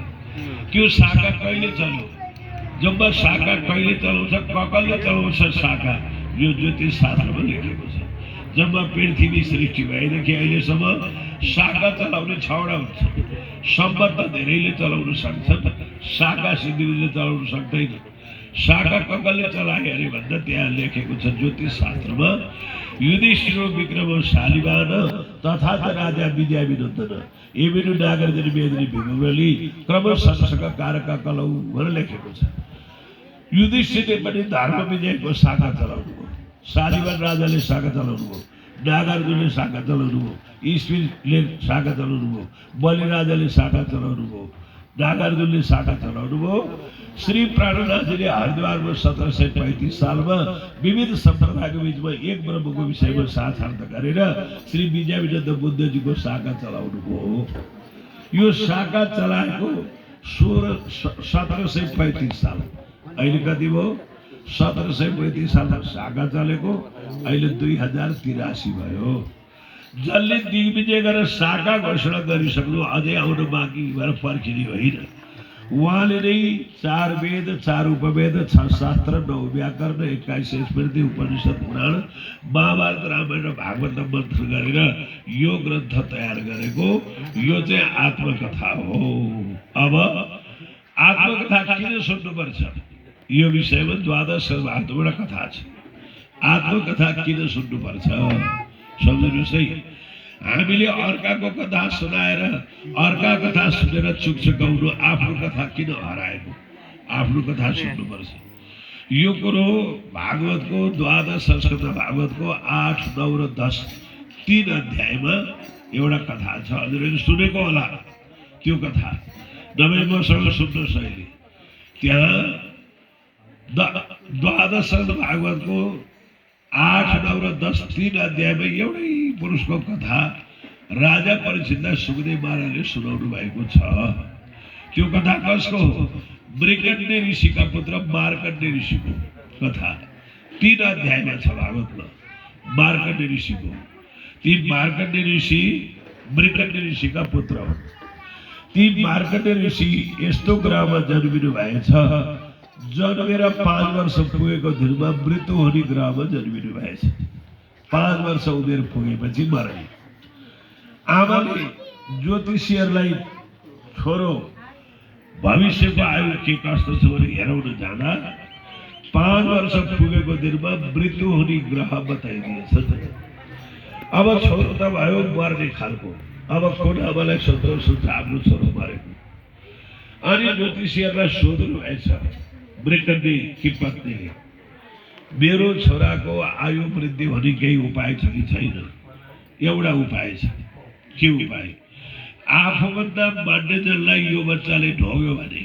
त्यो शाखा कहिले चल्यो जब शाखा कहिले चलाउँछ कसले चलाउँछ शाखा यो ज्योतिष शास्त्रमा लेखेको छ जब पृथ्वी सृष्टि भएदेखि अहिलेसम्म शाखा चलाउने 6वटा हुन्छ सम्बन्ध धेरैले चलाउन सक्छन् शाखा सिद्धिले चलाउन सक्दैन शाखा कसले चलाए अरे भन्दा त्यहाँ लेखेको छ ज्योतिष शास्त्रमा युधिष्ठिर विक्रम शालिवान तथा राजा विद्याविनोदन एवेनु नागर्जन वेदनी भिमुरली क्रम संसक कारक कलौ भनेर लेखेको छ युधिष्ठिरले पनि धर्म विजयको शाखा चलाउनु भयो शालिवान राजाले शाखा चलाउनु भयो नागार्जुनले शाखा चलाउनु भयो ईश्वरले शाखा चलाउनु भयो बलि राजाले शाखा चलाउनु भयो नागार्जुनले शाखा चलाउनु भयो श्री प्राणनाथजीले हरिद्वारमा 1735 सालमा विविध सम्प्रदायको बीचमा एक ब्रह्मको विषयमा साक्षात गरेर श्री विद्याविनोद बुद्धजीको शाखा चलाउनु भयो यो शाखा चलाएको 1735 साल अहिले कति भयो 1735 सालमा शाखा चलेको अहिले 2083 भयो जसले दिग्विजय गरेर शाखा घोषणा गरिसक्नु अझै आउन बाँकी भएर पर्खिने होइन। उहाँले नै 4 वेद 4 उपवेद 6 शास्त्र 9 व्याकरण 21 स्मृति उपनिषद पुराण महाभारत रामायण र भागवत मन्थन गरेर यो ग्रन्थ तयार गरेको। यो चाहिँ आत्मकथा हो। अब आत्मकथा किन सुन्नुपर्छ यो विषयमा द्वादश भागवतबाट कथा छ। आत्मकथा किन सुन्नुपर्छ सम्झनुहोस् है। हामीले अर्काको कथा सुनाएर अर्का कथा सुनेर चुकचुकाउनु, आफ्नो कथा किन हराएको, आफ्नो कथा सुन्नुपर्छ। यो कुरो भागवतको द्वादश संस्कृत भागवतको 8, 9 र 10 3 अध्यायमा एउटा कथा छ। हजुरले सुनेको होला त्यो कथा, नभए मसँग सुन्नुहोस् अहिले। त्यहाँ द्वादश भागवतको 8, 9 र 10 3 अध्यायमा एउटै पुरुषको कथा राजा परीक्षितलाई सुखदेव महाराजले सुनाउनु भएको छ। त्यो कथा कसको हो? मृगण्य ऋषिका पुत्र मार्कण्डेय ऋषिको कथा 3 अध्यायमा छ भागवतमा। मार्कण्डेय ऋषिको, ती मार्कण्डेय ऋषि मृगण्य ऋषिका पुत्र हो। ती मार्कण्डेय ऋषि यस्तो ग्रहमा जन्मिनु भएछ, जन्मेर 5 वर्ष पुगेको दिनमा मृत्यु हुने ग्रहमा जन्मिनु भएछ। 5 वर्ष उमेर पुगेपछि मरे। आमाले ज्योतिषीहरूलाई छोरो भविष्यको आयु के कस्तो छ भने हेराउन जाँदा 5 वर्ष पुगेको दिनमा मृत्यु हुने ग्रह बताइदिएछ। अब छोरो त भयो मर्ने खालको। अब कुन आमालाई सन्तोष हुन्छ आफ्नो छोरो मरेको। अनि ज्योतिषीहरूलाई सोध्नु भएछ मृगण्य की पत्नीले, मेरो छोराको आयु वृद्धि हुने केही उपाय छ कि छैन? एउटा उपाय छ। के उपाय? आफूभन्दा मान्यजनलाई यो बच्चाले ढोग्यो भने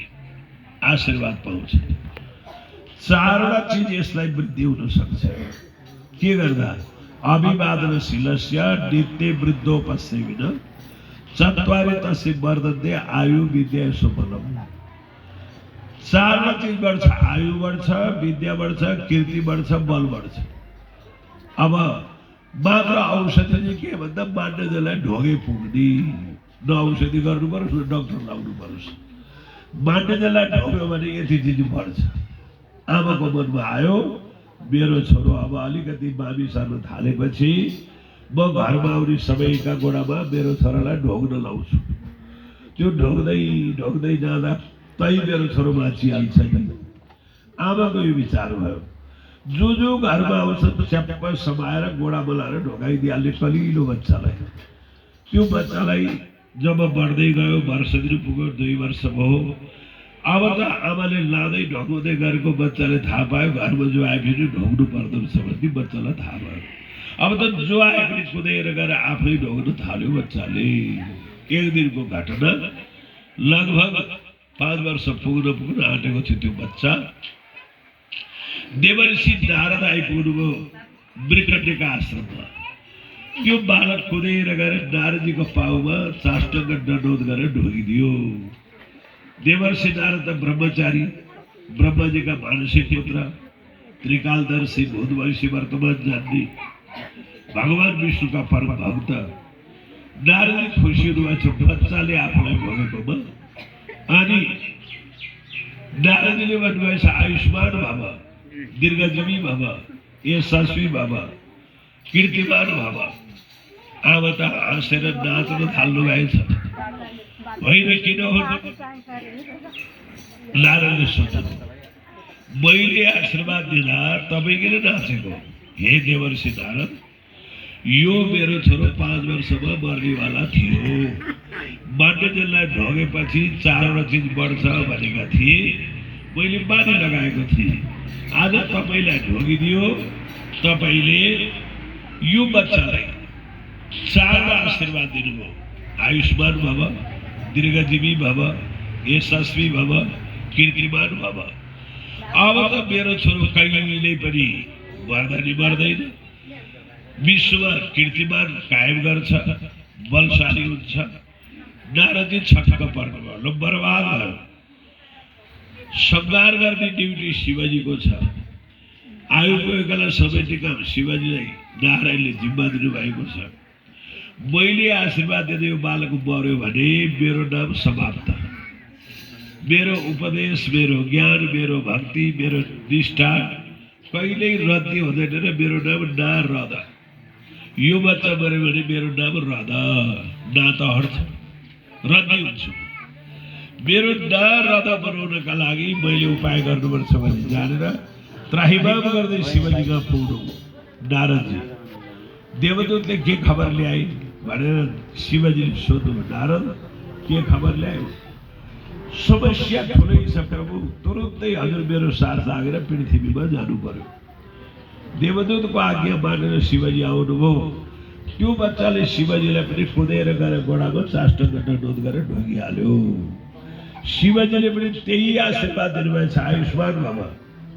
आशीर्वाद पाउँछ। 4वटा चिज यसलाई वृद्धि हुन सक्छ। के गर्दा? अभिवादनशीलस्य नित्य वृद्धोपसेविन चत्वारि तस्य वर्धन्ते आयु विद्या सुबलम्। 4वटा चिज बढ्छ। आयु बढ्छ, विद्या बढ्छ, कीर्ति बढ्छ, बल बढ्छ। अब मात्र औषधि चाहिँ के भन्दा मान्यजनलाई ढोगे पुग्ने। न औषधि गर्नु परोस् न डक्टर लाउनु परोस्। मान्यजनलाई ढोग्यो भने यति चिज बढ्छ। आमाको मनमा आयो मेरो छोरो अब अलिकति मामी सर्न थालेपछि म घरमा आउने सबैका गोडामा मेरो छोरालाई ढोग्न लाउँछु। त्यो ढोग्दै जाँदा तै मेरो छोरो माछिहाल्छ नि। आमाको यो विचार भयो। जो घरमा आउँछ च्याप्प समाएर गोडा बोलाएर ढोगाइदिइहाल्ने कलिलो बच्चालाई। त्यो बच्चालाई जब बढ्दै गयो, वर्ष दिन पुग्यो, 2 वर्ष भयो। अब त आमाले लाँदै ढोगाउँदै गरेको बच्चाले थाहा पायो घरमा जो आए फेरि ढोग्नु पर्दो रहेछ भन्ने बच्चालाई थाहा भयो। अब त जो आए पनि कुदेर गएर आफै ढोग्न थाल्यो बच्चाले। एक दिनको घटना, लगभग 5 वर्ष पुग्न आँटेको थियो त्यो बच्चा। देवर्षि नारद आइपुग्नुभयो मृगण्यका आश्रममा। त्यो बालक कुदेर गएर नारदजीको पाउमा साष्टाङ्ग दण्डवत गरेर ढोगिदियो। देवर्षि नारद ब्रह्मचारी, ब्रह्माजीका मानसिक पुत्र, त्रिकालदर्शी, भूतवंशी, वर्तमान जान्ने, भगवान विष्णुका परम भक्त। नारदजी खुसी हुनुभएछ बच्चाले आफूलाई ढोगेकोमा। अनि नारदजीले भन्नुभएछ आयुष्मान भव, दीर्घजीवी भव, यशस्वी भव, कीर्तिमान भव। आमा त हाँसेर नाच्न थाल्नु भएछ। होइन किन हो? नारदले सोध्नु, मैले आशीर्वाद दिँदा तपाईँ किन नाचेको? हे देवर्षि नारद, यो मेरो छोरो 5 वर्षमा मर्नेवाला थियो। मान्यजनलाई ढोगेपछि 4वटा चिज बढ्छ भनेका थिए, मैले बानी लगाएको थिएँ। आज तपाईँलाई ढोगिदियो। तपाईँले यो बच्चालाई 4वटा आशीर्वाद दिनुभयो। आयुष्मान भव, दीर्घजीवी भव, यशस्वी भव, कीर्तिमान भव। अब त मेरो छोरो कहिल्यै पनि मर्दैन, विश्वमा कीर्तिमान कायम गर्छ, बलशाली हुन्छ। नारदजी छक्क पर्नुभयो, ल बर्बाद भयो। संहार गर्ने ड्युटी शिवजीको छ। आयुको एकला समेट्ने काम शिवजीलाई नारायणले जिम्मा दिनुभएको छ। मैले आशीर्वाद दिँदै यो बालक मर्यो भने मेरो नाम समाप्त, मेरो उपदेश, मेरो ज्ञान, मेरो भक्ति, मेरो निष्ठा कहिल्यै रद्दी हुँदैन र मेरो नाम नारद। यो बच्चा मर्यो भने मेरो नाम रद, ना त हट्छ, रद्दी हुन्छु। मेरो नारद बनाउनका लागि मैले उपाय गर्नुपर्छ भने जानेर त्राहिमाम गर्दै शिवजीमा पुग्नु। नारदजी देवदूतले के खबर ल्याए भनेर शिवजीले सोध्नु। नारद के खबर ल्यायो? समस्या ठुलै छ प्रभु, तुरुन्तै हजुर मेरो साथ लागेर पृथ्वीमा जानु पर्यो। देवदूतको आज्ञा मानेर शिवजी आउनुभयो। त्यो बच्चाले शिवजीलाई पनि कुदेर गएर गोडामा चाष्टङ्ग दण्डवत गरेर ढोगिहाल्यो। शिवजीले पनि त्यही आशीर्वाद दिनुभएछ, आयुष्मान भव,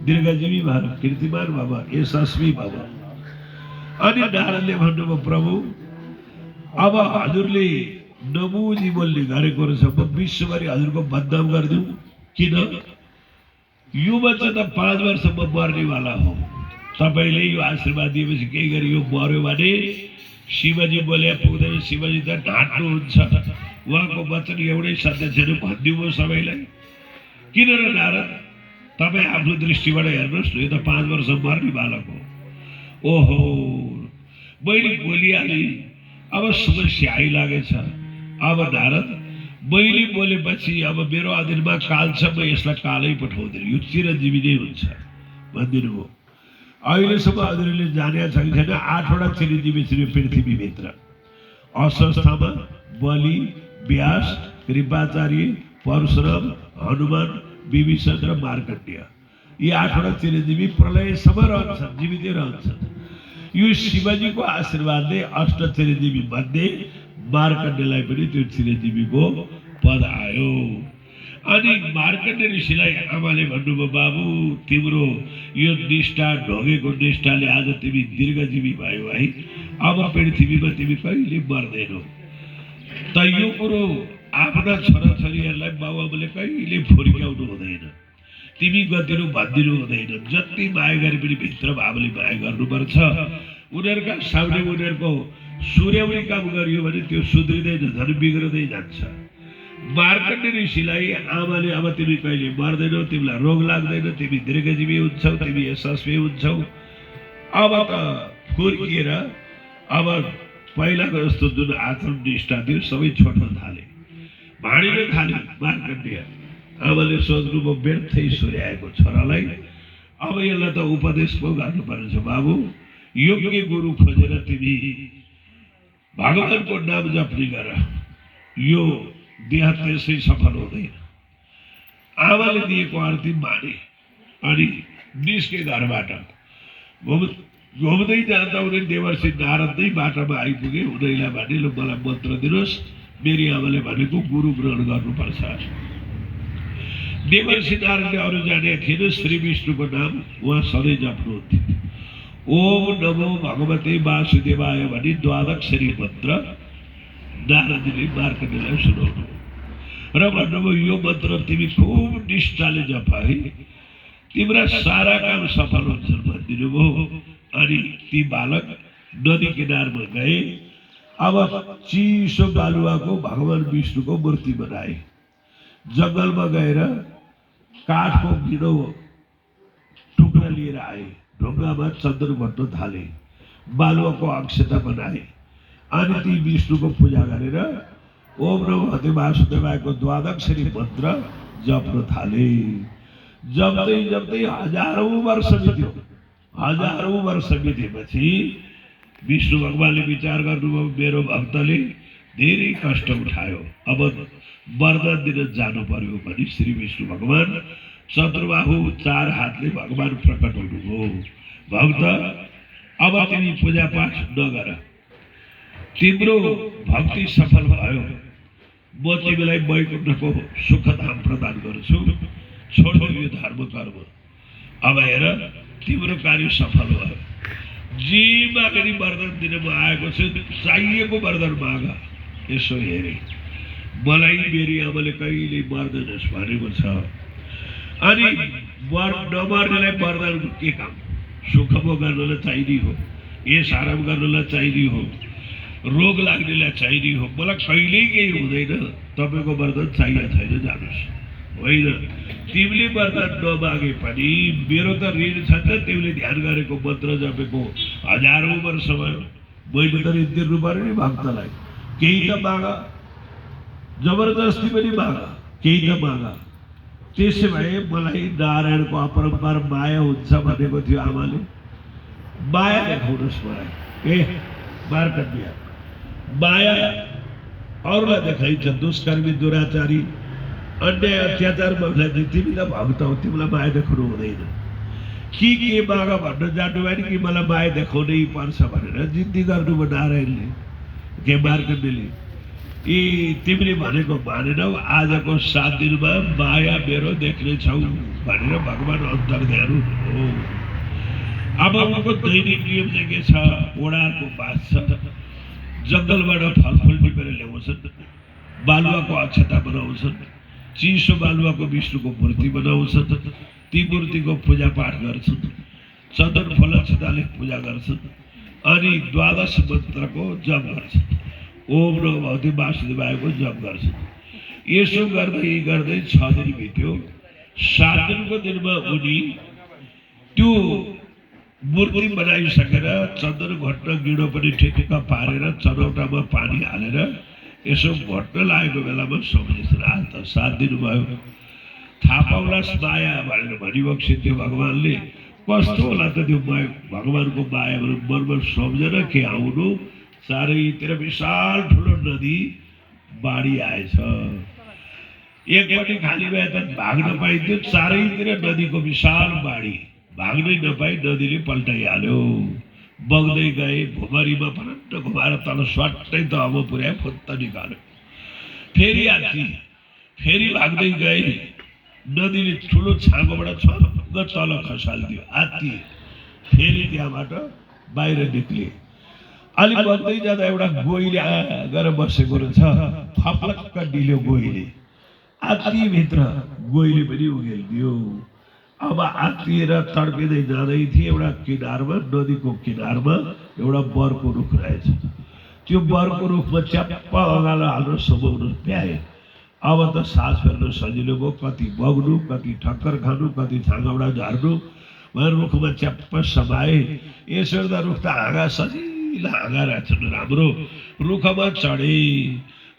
दीर्घजीवी भव, कीर्तिमान भव, यशस्वी भव। अनि नारदले भन्नुभयो प्रभु अब हजुरले नबुझी बोल्ने गरेको रहेछ, म विश्वभरि हजुरको बदनाम गरिदिउँ किन? यो बच्चा त 5 वर्षमा मर्नेवाला हो, तपाईँले यो आशीर्वाद दिएपछि केही गरी यो मर्यो भने शिवजी बोले पुग्दैन। शिवजी त ढाँट्नुहुन्छ, उहाँको वचन एउटै सत्य छैन भनिदिउँ सबैलाई। किन र नारद, तपाईँ आफ्नो दृष्टिबाट हेर्नुहोस् न, यो त 5 वर्ष मर्ने बालक हो। ओहो मैले बोलिहालेँ, अब समस्या आइलागेछ। अब नारद मैले बोलेपछि अब मेरो अधीनमा काल छ, म यसलाई कालै पठाउँदिनँ, यो चिरजीवी नै हुन्छ भनिदिनु भयो। अहिलेसम्म हजुरले जाने छ कि छैन, 8वटा चिरजीवी छ पृथ्वीभित्र। अस्वस्थमा, बलि, व्यास, कृपाचार्य, परशुराम, हनुमान, विभीषण र मार्कण्डेय। यी 8वटा चिरजीवी प्रलयसम्म रहन्छन्, जीवितै रहन्छन्। यो शिवजीको आशीर्वादले अष्ट चिरजीवी मध्ये मार्कण्डेयलाई पनि त्यो चिरजीवीको पद आयो। अनि मार्कण्डेय ऋषिलाई आमाले भन्नुभयो बाबु तिम्रो यो निष्ठा ढोगेको निष्ठाले आज तिमी दीर्घजीवी भयो है, अब पृथ्वीमा तिमी कहिले मर्दैनौ। त यो कुरो आफ्ना छोराछोरीहरूलाई बाबुआमाले कहिले फुर्क्याउनु हुँदैन, तिमी गतिनु भनिदिनु हुँदैन। जति माया गरे पनि भित्र भावले माया गर्नुपर्छ। उनीहरूका सामने उनीहरूको सूर्यौरी काम गरियो भने त्यो सुध्रिँदैन, झन् बिग्रदै जान्छ। मार्कण्डेय ऋषिलाई आमाले अब तिमी कहिले मर्दैनौ, तिमीलाई रोग लाग्दैन, तिमी दीर्घजीवी हुन्छौ, तिमी यशस्वी हुन्छौ। अब त फुर्किएर अब पहिलाको जस्तो जुन आचरण निष्ठा थियो सबै छोड्न थाले, भाँडिन थाले। मार्कण्डेय आमाले सोच्नुभयो व्यर्थै सुर्याएको छोरालाई, अब यसलाई त उपदेश पो गर्नुपर्छ। बाबु योग्य गुरु खोजेर तिमी भगवानको नाम जप्ने गर, यो देह त्यसै सफल हुँदैन। आमाले दिएको आरती माने अनि निस्के घरबाट। घुम्दै जाँदा उनी देवर्षि नारद नै बाटामा आइपुगे। उनीलाई भने ल मलाई मन्त्र दिनुहोस्, मेरी आमाले भनेको गुरु ग्रहण गर्नुपर्छ। देवर्षि नारदले अरू जाने थिएन, श्री विष्णुको नाम उहाँ सधैँ जप्नुहुन्थ्यो। ओम नमो भगवते वासुदेवाय भनी 12 अक्षरी मन्त्र नारदले मार्कण्डेयलाई सुनाउनु र भन्नुभयो यो मन्त्र तिमी खुब निष्ठाले जप है, तिम्रा सारा काम सफल हुन्छन् भनिदिनु भयो। अनि ती बालक नदी किनारमा गए। अब चिसो बालुवाको भगवान विष्णुको मूर्ति बनाए। जङ्गलमा गएर काठको गिडो टुक्रा लिएर आए, ढुङ्गामा चन्दन घट्न थाले, बालुवाको अक्षता बनाए। अनि ती विष्णुको पूजा गरेर ओम नमो भगवते वासुदेवायको 12 अक्षरी मन्त्र जप्न थाले। जप्दै जप्दै हजारौं वर्ष बित्यो। हजारौं वर्ष बितेपछि विष्णु भगवानले विचार गर्नुभयो मेरो भक्तले धेरै कष्ट उठायो, अब वरदान दिन जानु पर्यो भनी श्री विष्णु भगवान चतुर्बाहु 4 हातले भगवान प्रकट हुनुभयो। भक्त अब तिमी पूजा पाठ नगर, तिम्रो भक्ति सफल भयो, म तिमीलाई वैकुण्ठको सुखधाम प्रदान गर्छु, छोड्नु यो धर्म कर्म। अब हेर तिम्रो कार्य सफल भयो। जे मागनी वरदान दिन म आएको छु, चाहिएको वरदान माग। यसो हेरे मलाई मेरी आमाले कहिले मर्दैनस् भनेको छ। अनि नमर्नेलाई वरदानको के काम? सुख भोग गर्नलाई चाहिने हो, यस आराम गर्नलाई चाहिने हो। रोग लाग्नेलाई चाहिने हो, मलाई कहिल्यै केही हुँदैन, तपाईँको वरदान चाहिएको छैन, जानुहोस्। होइन, तिमीले वरदान नमागे पनि मेरो त ऋण छ नि त, तिमीले ध्यान गरेको मन्त्र जपेको हजारौँ वर्ष भयो, मैले त ऋण तिर्नु पर्यो नि भक्तलाई। केही त माग, जबरजस्ती पनि माग, केही त माग। त्यसो भए मलाई नारायणको अपरम्पार माया हुन्छ भनेको थियो आमाले, माया देखाउनुहोस् मलाई। मार्कण्डेय माया अरूलाई देखाइन्छ, दुष्कर्मी दुराचारी अन्याय अत्याचार महिलाले तिमी त भक्त हो, तिमीलाई माया देखाउनु हुँदैन। के माग भन्न जानु भयो कि मलाई माया देखाउनै पर्छ भनेर जिद्दी गर्नुभयो नारायणले, के मार्कण्डेयले। तिमीले भनेको मानेनौ, आजको 7 दिनमा माया मेरो देख्नेछौ भनेर भगवान अन्तर्ध्यान हो। अब उनको दैनिक नियम चाहिँ के छ, ओडारको बास छ, जङ्गलबाट फलफुल टिपेर ल्याउँछन्, बालुवाको अक्षता बनाउँछन्, चिसो बालुवाको विष्णुको मूर्ति बनाउँछन्, ती मूर्तिको पूजापाठ गर्छन्, चन्दन फल अक्षताले पूजा गर्छन्, अनि 12 मन्त्रको जप गर्छन्, ओम नमो भगवते वासुदेवायको जप गर्छन्। यसो गर्दै गर्दै 6 दिन बित्यो। 7 दिनको दिनमा उनी त्यो मूर्ति बनाइसकेर चन्दन घट्न गिडो पनि ठिक्क पारेर चनौटामा पानी हालेर यसो घट्न लागेको बेलामा सम्झिन्छन्, आज त 7 दिन भयो, थाहा पाउलास् माया भनेर भनिबक्सिन्थ्यो भगवानले। कस्तो होला त त्यो भगवानको माया भनेर मनमा सम्झेर के आउनु, चारैतिर विशाल ठुलो नदी बाढी आएछ। एकपट्टि खाली भए त भाग्न पाइन्थ्यो, चारैतिर नदीको विशाल बाढी, भाग्नै नपाई नदीले पल्टाइहाल्यो। बग्दै गए, भुमरीमा फरन्ट घुमाएर तल स्वाट्टै त अब पुर्यायो, फुत्त निकाल्यो। फेरि हात्ती, फेरि भाग्दै गए, नदीले ठुलो छाँगोबाट छङ्ग तल खसालिदियो। हात्ती फेरि त्यहाँबाट बाहिर निक्ले। अलि बग्दै जाँदा एउटा गोहीले गएर बसेको रहेछ, फप्लक्क डिल्यो गोहीले, हात्तीभित्र गोहीले पनि उघेलिदियो। अब आत्तिएर तड्पिँदै जाँदै थिए, एउटा किनारमा, नदीको किनारमा एउटा बरको रुख रहेछ। त्यो बरको रुखमा च्याप्प अँगालो हाल्न समाउन भ्याए। अब त सास फेर्न सजिलो भयो, कति बग्नु, कति ठक्कर खानु, कति छाँगाबाट झर्नु। उहाँ रुखमा च्याप्प समाए। यसो त रुख त हाँगा सजिला हाँगा रहेछन्, राम्रो। रुखमा चढे,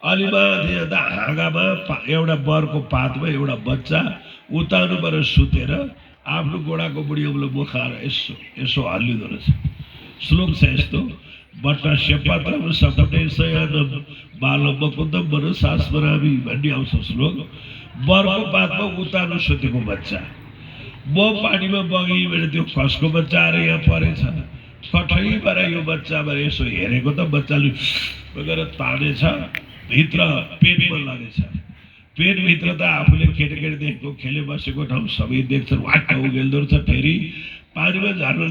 अलि माथि जाँदा हाँगामा एउटा बरको पातमा एउटा बच्चा उतानुबाट सुतेर आफ्नो गोडाको बुढी औँलो मुखाएर यसो यसो हल्लिँदो रहेछ। श्लोक छ यस्तो, बट्टस्य पत्रम सपटे शयनम बालो मुकुन्दम मनसा स्मरामि भन्ने आउँछ श्लोक। बरको पातमा उतानु सुतेको बच्चा, म पानीमा बगेँ भने त्यो खसको बच्चा आएर यहाँ परेछ, कठैबाट यो बच्चा भने यसो हेरेको त बच्चाले गएर तानेछ, भित्र पेटमा लगेछ। पेटभित्र त आफूले केटाकेटी देखेको खेले बसेको ठाउँ सबै देख्छन्, वाट्ट उघेल्दो रहेछ। फेरि पानीमा झार्न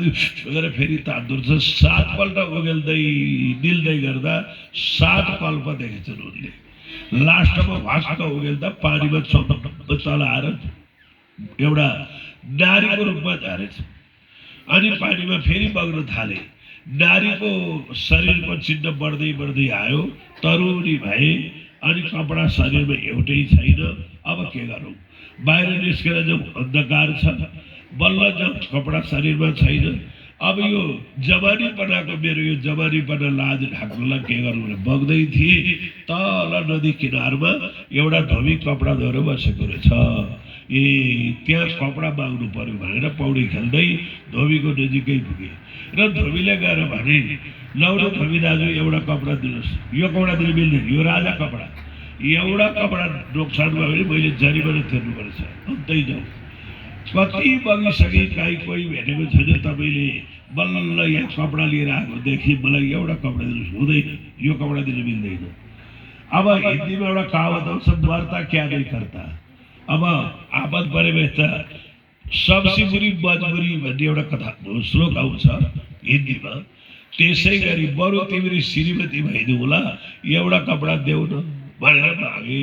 गएर फेरि तान्दो रहेछ। 7 पल्ट उघेल्दै निल्दै गर्दा 7 कल्प देखेछन् उनले। लास्टमा भास्क उघेल्दा पानीमा तल आएर एउटा नारीको रूपमा झरेछ। अनि पानीमा फेरि बग्न थाले। नारीको शरीरको चिन्ह बढ्दै बढ्दै आयो, तरुणी भए, अनि कपडा शरीरमा एउटै छैन। अब के गरौँ, बाहिर निस्केर जाउँ, अन्धकार छ, बल्ल जाउँ, कपडा शरीरमा छैन। अब यो जवानीपनाको मेरो यो जवानीपना लाज ढाक्नलाई के गरौँ भने बग्दै थिए। तल नदी किनारमा एउटा धोबी कपडा धोएर बसेको रहेछ। त्यहाँ कपडा माग्नु पर्यो भनेर पौडी खेल्दै धोबीको नजिकै पुगे र धोबीले गएर भने, लौरो धोबी दाजु एउटा कपडा दिनुहोस्। यो कपडा दिनु मिल्दैन, यो राजा कपडा, एउटा कपडा नोक्सान भयो भने मैले जरिमाना तिर्नुपर्छ, अन्तै जाउँ। कति बगिसके, काहीँ कोही भेटेको छैन, तपाईँले बल्ल यहाँ कपडा लिएर आएकोदेखि मलाई एउटा कपडा दिनुहोस्। हुँदैन, यो कपडा दिनु मिल्दैन। अब हिन्दीमा एउटा कहावत आउँछ, मर्ता क्या नहीं करता। अब आपद परे त सबसे बुरी मजबुरी भन्ने एउटा कथा श्लोक आउँछ हिन्दीमा। त्यसै गरी बरु तिमीले श्रीमती भइदिउ होला, एउटा कपडा देऊ न भनेर मागे।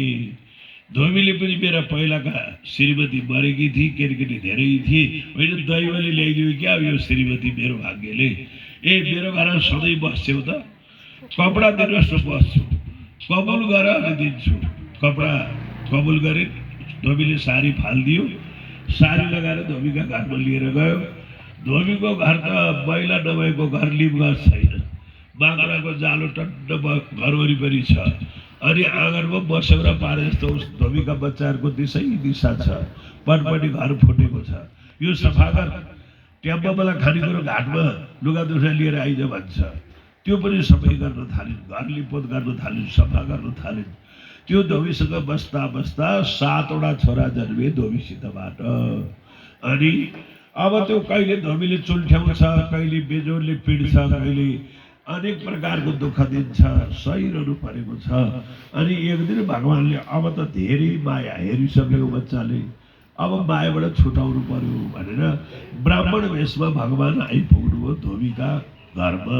धोबीले पनि मेरा पहिलाका श्रीमती मरेकी थिए, केटीकेटी धेरै थिए, होइन दैवले ल्याइदियो क्या यो श्रीमती मेरो भाग्यले। मेरो घरमा सधैँ बस्थ्यौ त, कपडा दिनुहोस् न बस्छु, कबुल गर अनि दिन्छु। कपडा कबुल गरे, धोबीले साडी फालिदियो, साडी लगाएर धोबीका घरमा लिएर गयो। धोबीको घर त मैला नभएको घर लिपगाछ छैन, बाख्राको जालो टड्ड घर वरिपरि छ। अनि आँगनमा बसेर पारे जस्तो धोबीका बच्चाहरूको दिशै दिशा छ, पटपट्टि घर फुटेको छ। यो सफा गर, ट्याम्पावाला खानेकुरो घाटमा लुगा दुख्रा लिएर आइज भन्छ। त्यो पनि सफाइ गर्न थालिन्, घर लिपोत गर्न थालिन्, सफा गर्न थालिन्। त्यो धोबीसँग बस्दा बस्दा 7 वटा छोरा जन्मे धोबीसितबाट। अनि अब त्यो कहिले धोबीले चुल्ठ्याउँछ, कहिले बेजोरले पिड्छ, कहिले अनेक प्रकारको दुःख दिन्छ, सहिरहनु परेको छ। अनि एक दिन भगवान्ले अब त धेरै माया हेरिसकेको बच्चाले, अब मायाबाट छुटाउनु पर्यो भनेर ब्राह्मण वेशमा भगवान् आइपुग्नु भयो धोबीका घरमा।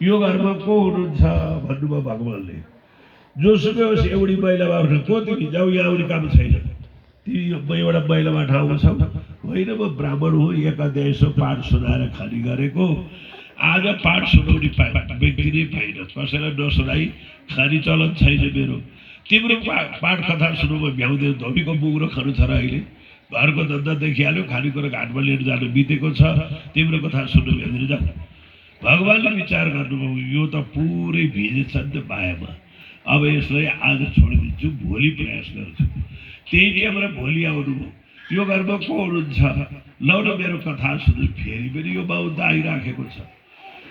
यो घरमा को हुनुहुन्छ भन्नुभयो भगवान्ले। जोसुकै होस् एउटी महिलामा को तिमी जाऊ, यहाँ आउने काम छैन, तिमी एउटा महिलाबाट आउँछौ। होइन, म ब्राह्मण हो, 1 अध्यायसो पाठ सुनाएर खाने गरेको। आज पाठ सुनाउने व्यक्ति नै पाइन, कसैलाई नसुनाई खाने चलन छैन मेरो। तिम्रो पाठ कथा सुन्नुमा भ्याउँदैन, धोबीको बुग्रो खानु छ र अहिले घरको धन्दा देखिहाल्यो, खानेकुरा घाटमा लिएर जानु बितेको छ, तिम्रो कथा सुन्नु भ्याउँदैन, जाऊ। भगवान्ले विचार गर्नुभयो यो त पुरै भिजेछ नि त मायामा, अब यसलाई आज छोडिदिन्छु, भोलि प्रयास गर्छु। त्यही टाइममा भोलि आउनुभयो। यो घरमा को हुनुहुन्छ, लौ न मेरो कथा सुन्नु। फेरि पनि यो बाउ त आइराखेको छ।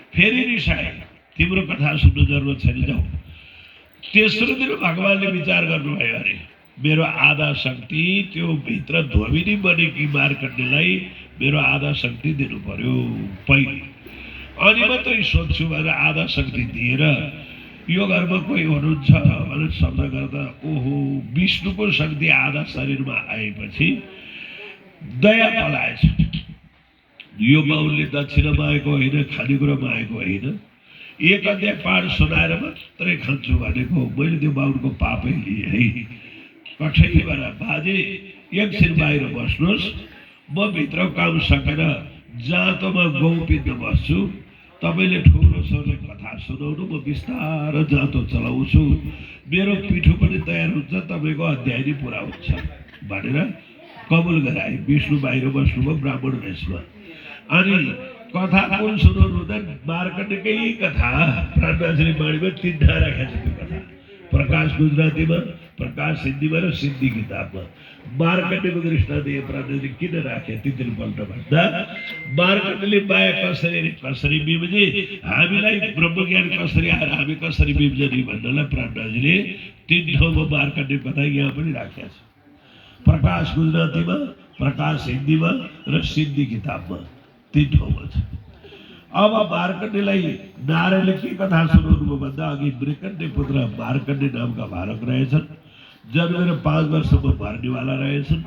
फेरि रिसाए, तिम्रो कथा सुन्नु जरुरत छैन, जाऊ। तेस्रो दिन भगवान्ले विचार गर्नुभयो, अरे मेरो आधा शक्ति त्यो भित्र धोबिनी बनेकी मार्कण्डेयलाई मेरो आधा शक्ति दिनु पर्यो पहिले, अनि मात्रै सोध्छु भनेर आधा शक्ति दिएर यो घरमा कोही हुनुहुन्छ भनेर शब्द गर्दा ओहो विष्णुको शक्ति आधा शरीरमा आएपछि दया पलाएछ। यो बाउले दक्षिणा मागेको होइन, खानेकुरा मागेको होइन, 1 अध्याय पाठ सुनाएर मात्रै खान्छु भनेको। मैले त्यो बाउको पापै लिएँ है। कठैबाट बाजे एकछिन बाहिर बस्नुहोस्, म भित्र काम सकेर जाँतोमा गहुँ पित्न बस्छु, तपाईँले ठुलो स्वरले कथा सुनाउनु, म बिस्तार जाँतो चलाउँछु, मेरो पिठो पनि तयार हुन्छ, तपाईँको अध्याय नै पुरा हुन्छ भनेर कबुल गराए। विष्णु बाहिर बस्नुभयो ब्राह्मण वेशमा। अनि कथा कुन सुनाउनु हुँदा मार्कण्डेयकै कथा प्राणनाथले बाणीमा 3 ठाउँ राखेको छ। त्यो कथा प्रकाश गुजरातीमा, प्रकाश हिन्दीमा र सिन्धी किताबमा। मार्कण्डेयको दृष्टान्त प्राणनाथले किन राखे तिनपल्ट भन्दा मार्कण्डेयले माया कसरी बिम्जे, हामीलाई ब्रह्मज्ञान कसरी आएर हामी कसरी बिम्जने भन्नलाई प्राणनाथले 3 ठाउँमा मार्कण्डेय कथा यहाँ पनि राखेको छ। प्रकाश गुजरातीमा, प्रकाश हिन्दीमा र सिन्धी किताबमा 3 ठाउँमा छ। अब मार्कण्डेयलाई नारायणले के कथा सुनाउनु भयो भन्दा अघि मृकण्डे पुत्र मार्कण्डेय नामका बालक रहेछन्, जन्मेर 5 वर्षमा मर्नेवाला रहेछन्।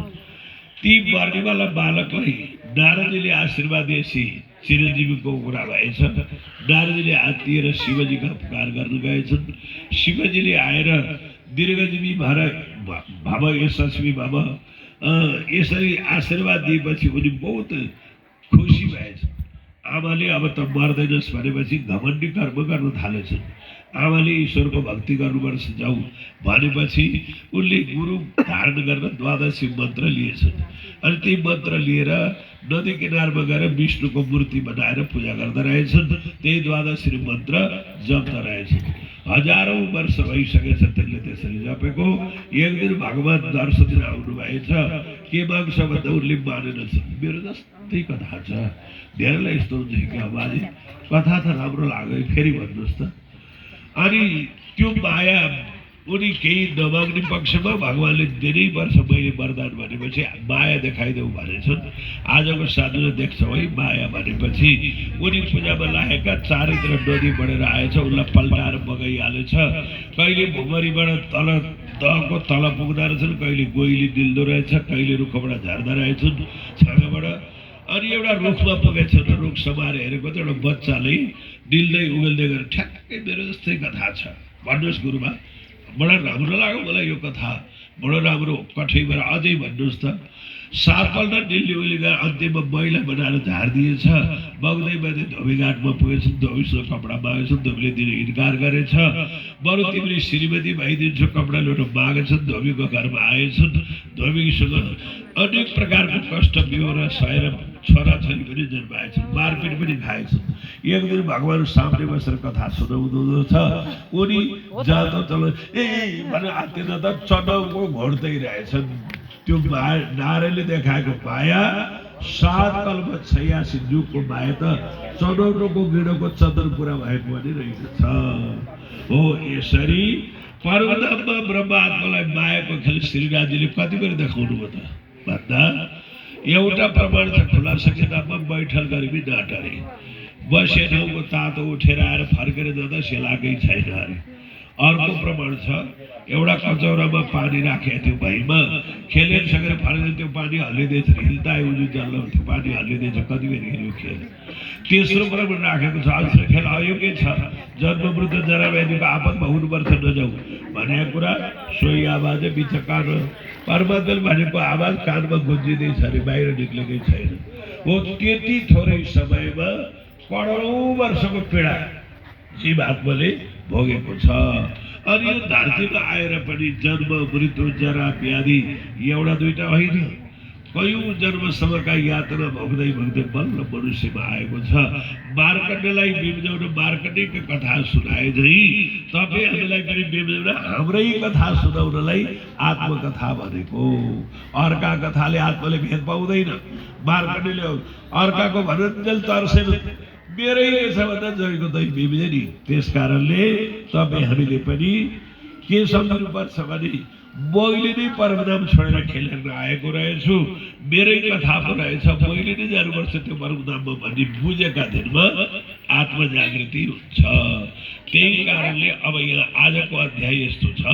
ती मर्नेवाला बालकलाई नारदजीले आशीर्वाद दिएपछि चिरञ्जीवीको कुरा भएछ। नारदजीले हात दिएर शिवजीका पुकार गर्न गएछन्। शिवजीले आएर दीर्घजीवी भएर भव यशस्वी भव यसरी आशीर्वाद दिएपछि उनी बहुत खुसी भएछ। आमाले अब त मर्दैनस् भनेपछि घमण्डी कर्म गर्न थालेछन्। आमाले ईश्वरको भक्ति गर्नुपर्छ जाऊ भनेपछि उनले गुरु धारण गर्न 12 मन्त्र लिएछन्। अनि त्यही मन्त्र लिएर नदी किनारमा गएर विष्णुको मूर्ति बनाएर पूजा गर्दा रहेछन्। त्यही 12 मन्त्र जप्दा रहेछन्। हजारौं वर्ष भइसकेछ त्यसले त्यसरी जपेको। एक दिन भगवान् दर्शन दिन आउनु भएछ। के माग्छ भन्दा उनले मानेनछन्। मेरो जस्तै कथा छ, धेरैलाई यस्तो हुन्छ कि बाजे कथा त राम्रो लाग्यो फेरि भन्नुहोस् त। अनि त्यो माया उनी केही नमाग्ने पक्षमा भगवान्ले धेरै वर्ष मैले वरदान भनेपछि माया देखाइदेऊ भनेछन्। आजको साधुले देख्छौ है माया भनेपछि उनी पूजामा लागेका चारैतिर नदी बढेर आएछ, उनलाई पल्टाएर बगाइहालेछ। कहिले भुमरीबाट तल दहको तल पुग्दा रहेछन्, कहिले गोइली डिल्दो रहेछ, कहिले रुखबाट झर्दा रहेछन् छाँगाबाट। अनि एउटा रुखमा पुगेछ, रुख समाएर हेरेको त एउटा बच्चाले डिल्दै उगल्दै गएर ठ्याक्कै मेरो जस्तै कथा छ भन्नुहोस् गुरुमा। बडा राम्रो लाग्यो मलाई यो कथा, बडो राम्रो कठैबाट अझै भन्नुहोस् त। सापल्ट दिल्ली उलीका अन्त्यमा मैला बनाएर झारिदिएछ। बग्दै बग्दै धोबीघाटमा पुगेछन्, धोबीसँग कपडा मागेछन्, धोबीले दिन इन्कार गरेछ। बरु तिमीले श्रीमती भइदिन्छु कपडा लुटो मागेछन्, धोबीको घरमा आएछन्। धोबीसँग अनेक प्रकारको कष्ट बिहोरा सहेर छोराछोरी पनि जन्माएछन्, मारपिट पनि खाएछन्। एक दिन भगवान सामने बसेर कथा सुनाउँदो छ। उनी जाँदा चल भने आत्तिँदा त चनाउको घोड्दै रहेछन्। त्यो नारायणले देखाएको माया 7 कल्प 86 जुगको माया त चनौटोको गिडोको चन्द्र पुरा भएको पनि रहेछ। हो यसरी पर्वतमा ब्रह्म आत्मालाई मायाको खेल श्रीनाथजीले कति बेर देखाउनु भयो त भन्दा एउटा प्रमाण छ, खुला सकेतामा बैठल गरिबी नाटरे बसे ठाउँको तातो उठेर आएर फर्केर जाँदा सेलाकै छैन अरे। अर्को प्रमाण छ, एउटा कचौरामा पानी राखेको थियो भैमा, खेलेर सकेर फर्केर त्यो पानी हल्लिँदैछ, हिल्दा उजु जल्ल त्यो पानी हल्लिँदैछ, कति बेर हेऱ्यो खेल। तेस्रो प्रमाण राखेको छ, अहिलेसम्म खेल अयोग्य छ, जन्म मृत्यु जरा व्याधिको आपतमा हुनुपर्छ नजाऊ भनेको कुरा सोही आवाजै बिच कान परमात्माले भनेको आवाज कानमा गुन्जिँदैछ अरे, बाहिर निक्लेकै छैन। हो त्यति थोरै समयमा करोडौँ वर्षको पीडा जीवात्माले भोगेको छ। अनि यो धरतीमा आएर पनि जन्म मृत्यु जरा व्याधि एउटा दुईटा होइन, कयौं जन्मसम्मका यातना भोग्दै भोग्दै बल्ल मनुष्यमा आएको छ। मार्कण्डेयलाई बिम्जाउन मार्कण्डेयको कथा सुनाए झै तपाईँ हामीलाई पनि बिम्जाउन हाम्रै कथा सुनाउनलाई आत्मकथा भनेको। अर्का कथाले आत्माले भेद पाउँदैन। मार्कण्डेयले अर्काको भनन्जेल तर्सेन, मेरै रहेछ भन्दा जयको दही बिम्जे नि। त्यस कारणले तपाईँ हामीले पनि के सम्झनुपर्छ भने मैले नै परमधाम छोडेर खेलेर आएको रहेछु, मेरै कथा पो रहेछ, मैले नै जानुपर्छ त्यो परमधाममा भन्ने बुझेका दिनमा आत्मजागृति हुन्छ। त्यही कारणले अब यहाँ आजको अध्याय यस्तो छ,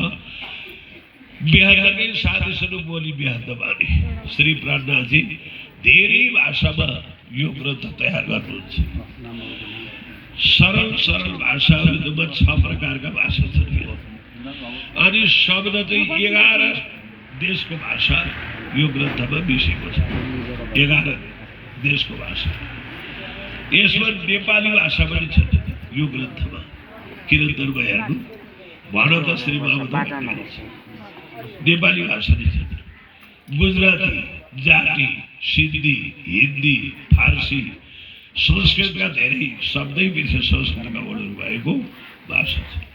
बिहानकै साधुसनु बोली बिहान बानी। श्री प्राणनाथजी धेरै भाषामा यो ग्रन्थ तयार गर्नुहुन्छ। सरल सरल भाषाहरूमा 6 प्रकारका भाषा छन् अनि शब्द चाहिँ 11 देशको भाषा यो ग्रन्थमा मिसिएको छ। 11 देशको भाषा, यसमा नेपाली भाषा पनि छ यो ग्रन्थमा। किरन्तरमा हेर्नु भन त श्री महामन्त्र नेपाली भाषा नै छ। गुजराती, जाटी, सिन्धी, हिन्दी, फारसी, संस्कृतका धेरै शब्दै बिर्स संस्कृतका वर्डहरू भएको भाषा छ।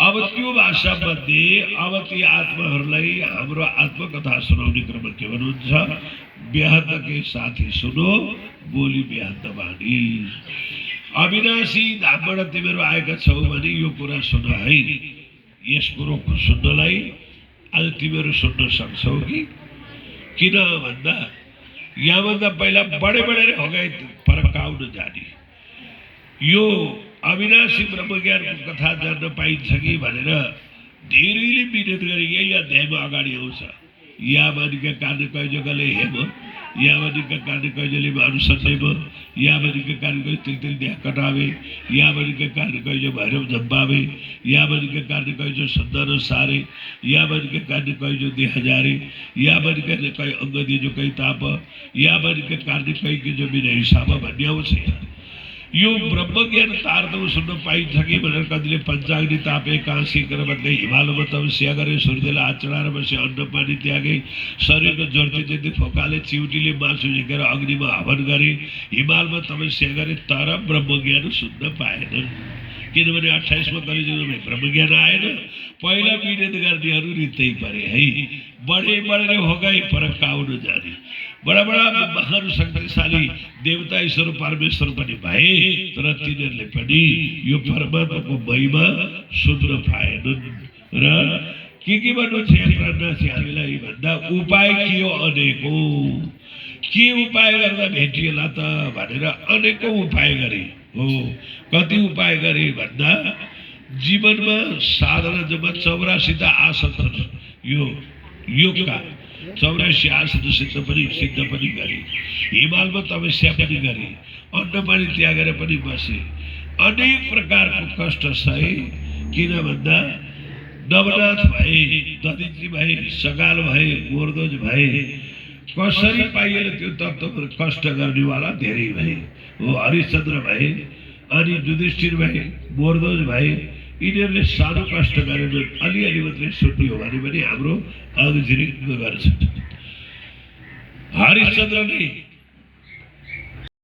अब त्यो भाषा मध्ये अब ती आत्माहरूलाई हाम्रो आत्मकथा सुनाउने क्रम के भन्नुहुन्छ, बिहान के साथी सुनो बोली बिहान बानी। अविनाशी धामबाट तिमीहरू आएका छौ भने यो कुरा सुन है। यस कुरो सुन्नलाई आज तिमीहरू सुन्न सक्छौ कि किन भन्दा यहाँभन्दा पहिला बडे बडे होगाई फरकाउन जाने यो अविनाशी ब्रह्मज्ञानको कथा जान्न पाइन्छ कि भनेर धेरैले मिहिनेत गरे। यही अध्यायमा अगाडि आउँछ। यावनिका कार्य कैजगले हेम, यावनिका कार्य कैजले मानुसन्देव, यावनिका कार्य कैज तिल देह कटावे, यावनिका कार्य कैज भैरव जम्बावे, यावनिका कार्य कैज सन्तान सारे, यावनिका कार्य कैज देह जारे, यावनिका कै अंग दिए जो कै ताप, यावनिका कार्य कै के जो बिना हिसाब भन्ने आउँछ। यो ब्रह्मज्ञान तारदम सुन्न पाइन्छ कि भनेर कतिले पञ्चाग्नि तापे काँसी कर भन्दै हिमालमा तपस्या गरे, सूर्यले हात चढाएर बसे, अन्न पानी त्यागे, शरीरको जर्ती जति फोकाले चिउटीले मासु झिकेर अग्निमा हवन गरे, हिमालमा तपस्या गरे, तर ब्रह्मज्ञान सुन्न पाएनन्। किनभने 28मा कलिजुगमा ब्रह्मज्ञान आएन। पहिला मिहिनेत गर्नेहरू रित्तै परे है। बडे बडे होगाई फरकाउन जाने, बडा बडा महान शक्तिशाली देवता ईश्वर परमेश्वर पनि भए, तर तिनीहरूले पनि यो परमात्माको महिमा सुन्न पाएनन्। र के भन्नुहुन्छ प्राणनाथजी हामीलाई भन्दा उपाय के हो अनेकौं, के उपाय गर्दा भेटिएला त भनेर अनेकौं उपाय गरे हो। कति उपाय गरे भन्दा जीवनमा साधना जब 84 त आसन छन् यो योगका, 84 आसन सिद्ध पनि गरे, हिमालमा तपस्या पनि गरे, अन्न पानी त्यागेर पनि बसे, अनेक प्रकारको कष्ट सहे। किन भन्दा नवनाथ भए, दधिची भए, सगाल भए, गोरदोज भए, कसरी पाइएन त्यो तत्त्व कष्ट गर्नेवाला धेरै भए हो हरिश्चन्द्र भए अनि युधिष्ठिर भए मोरध्वज भए यिनीहरूले सानो कष्ट गरेर अलिअलि मात्रै सुट्यो भने पनि हाम्रो अग्जिरिङ गर्छ हरिश्चन्द्रले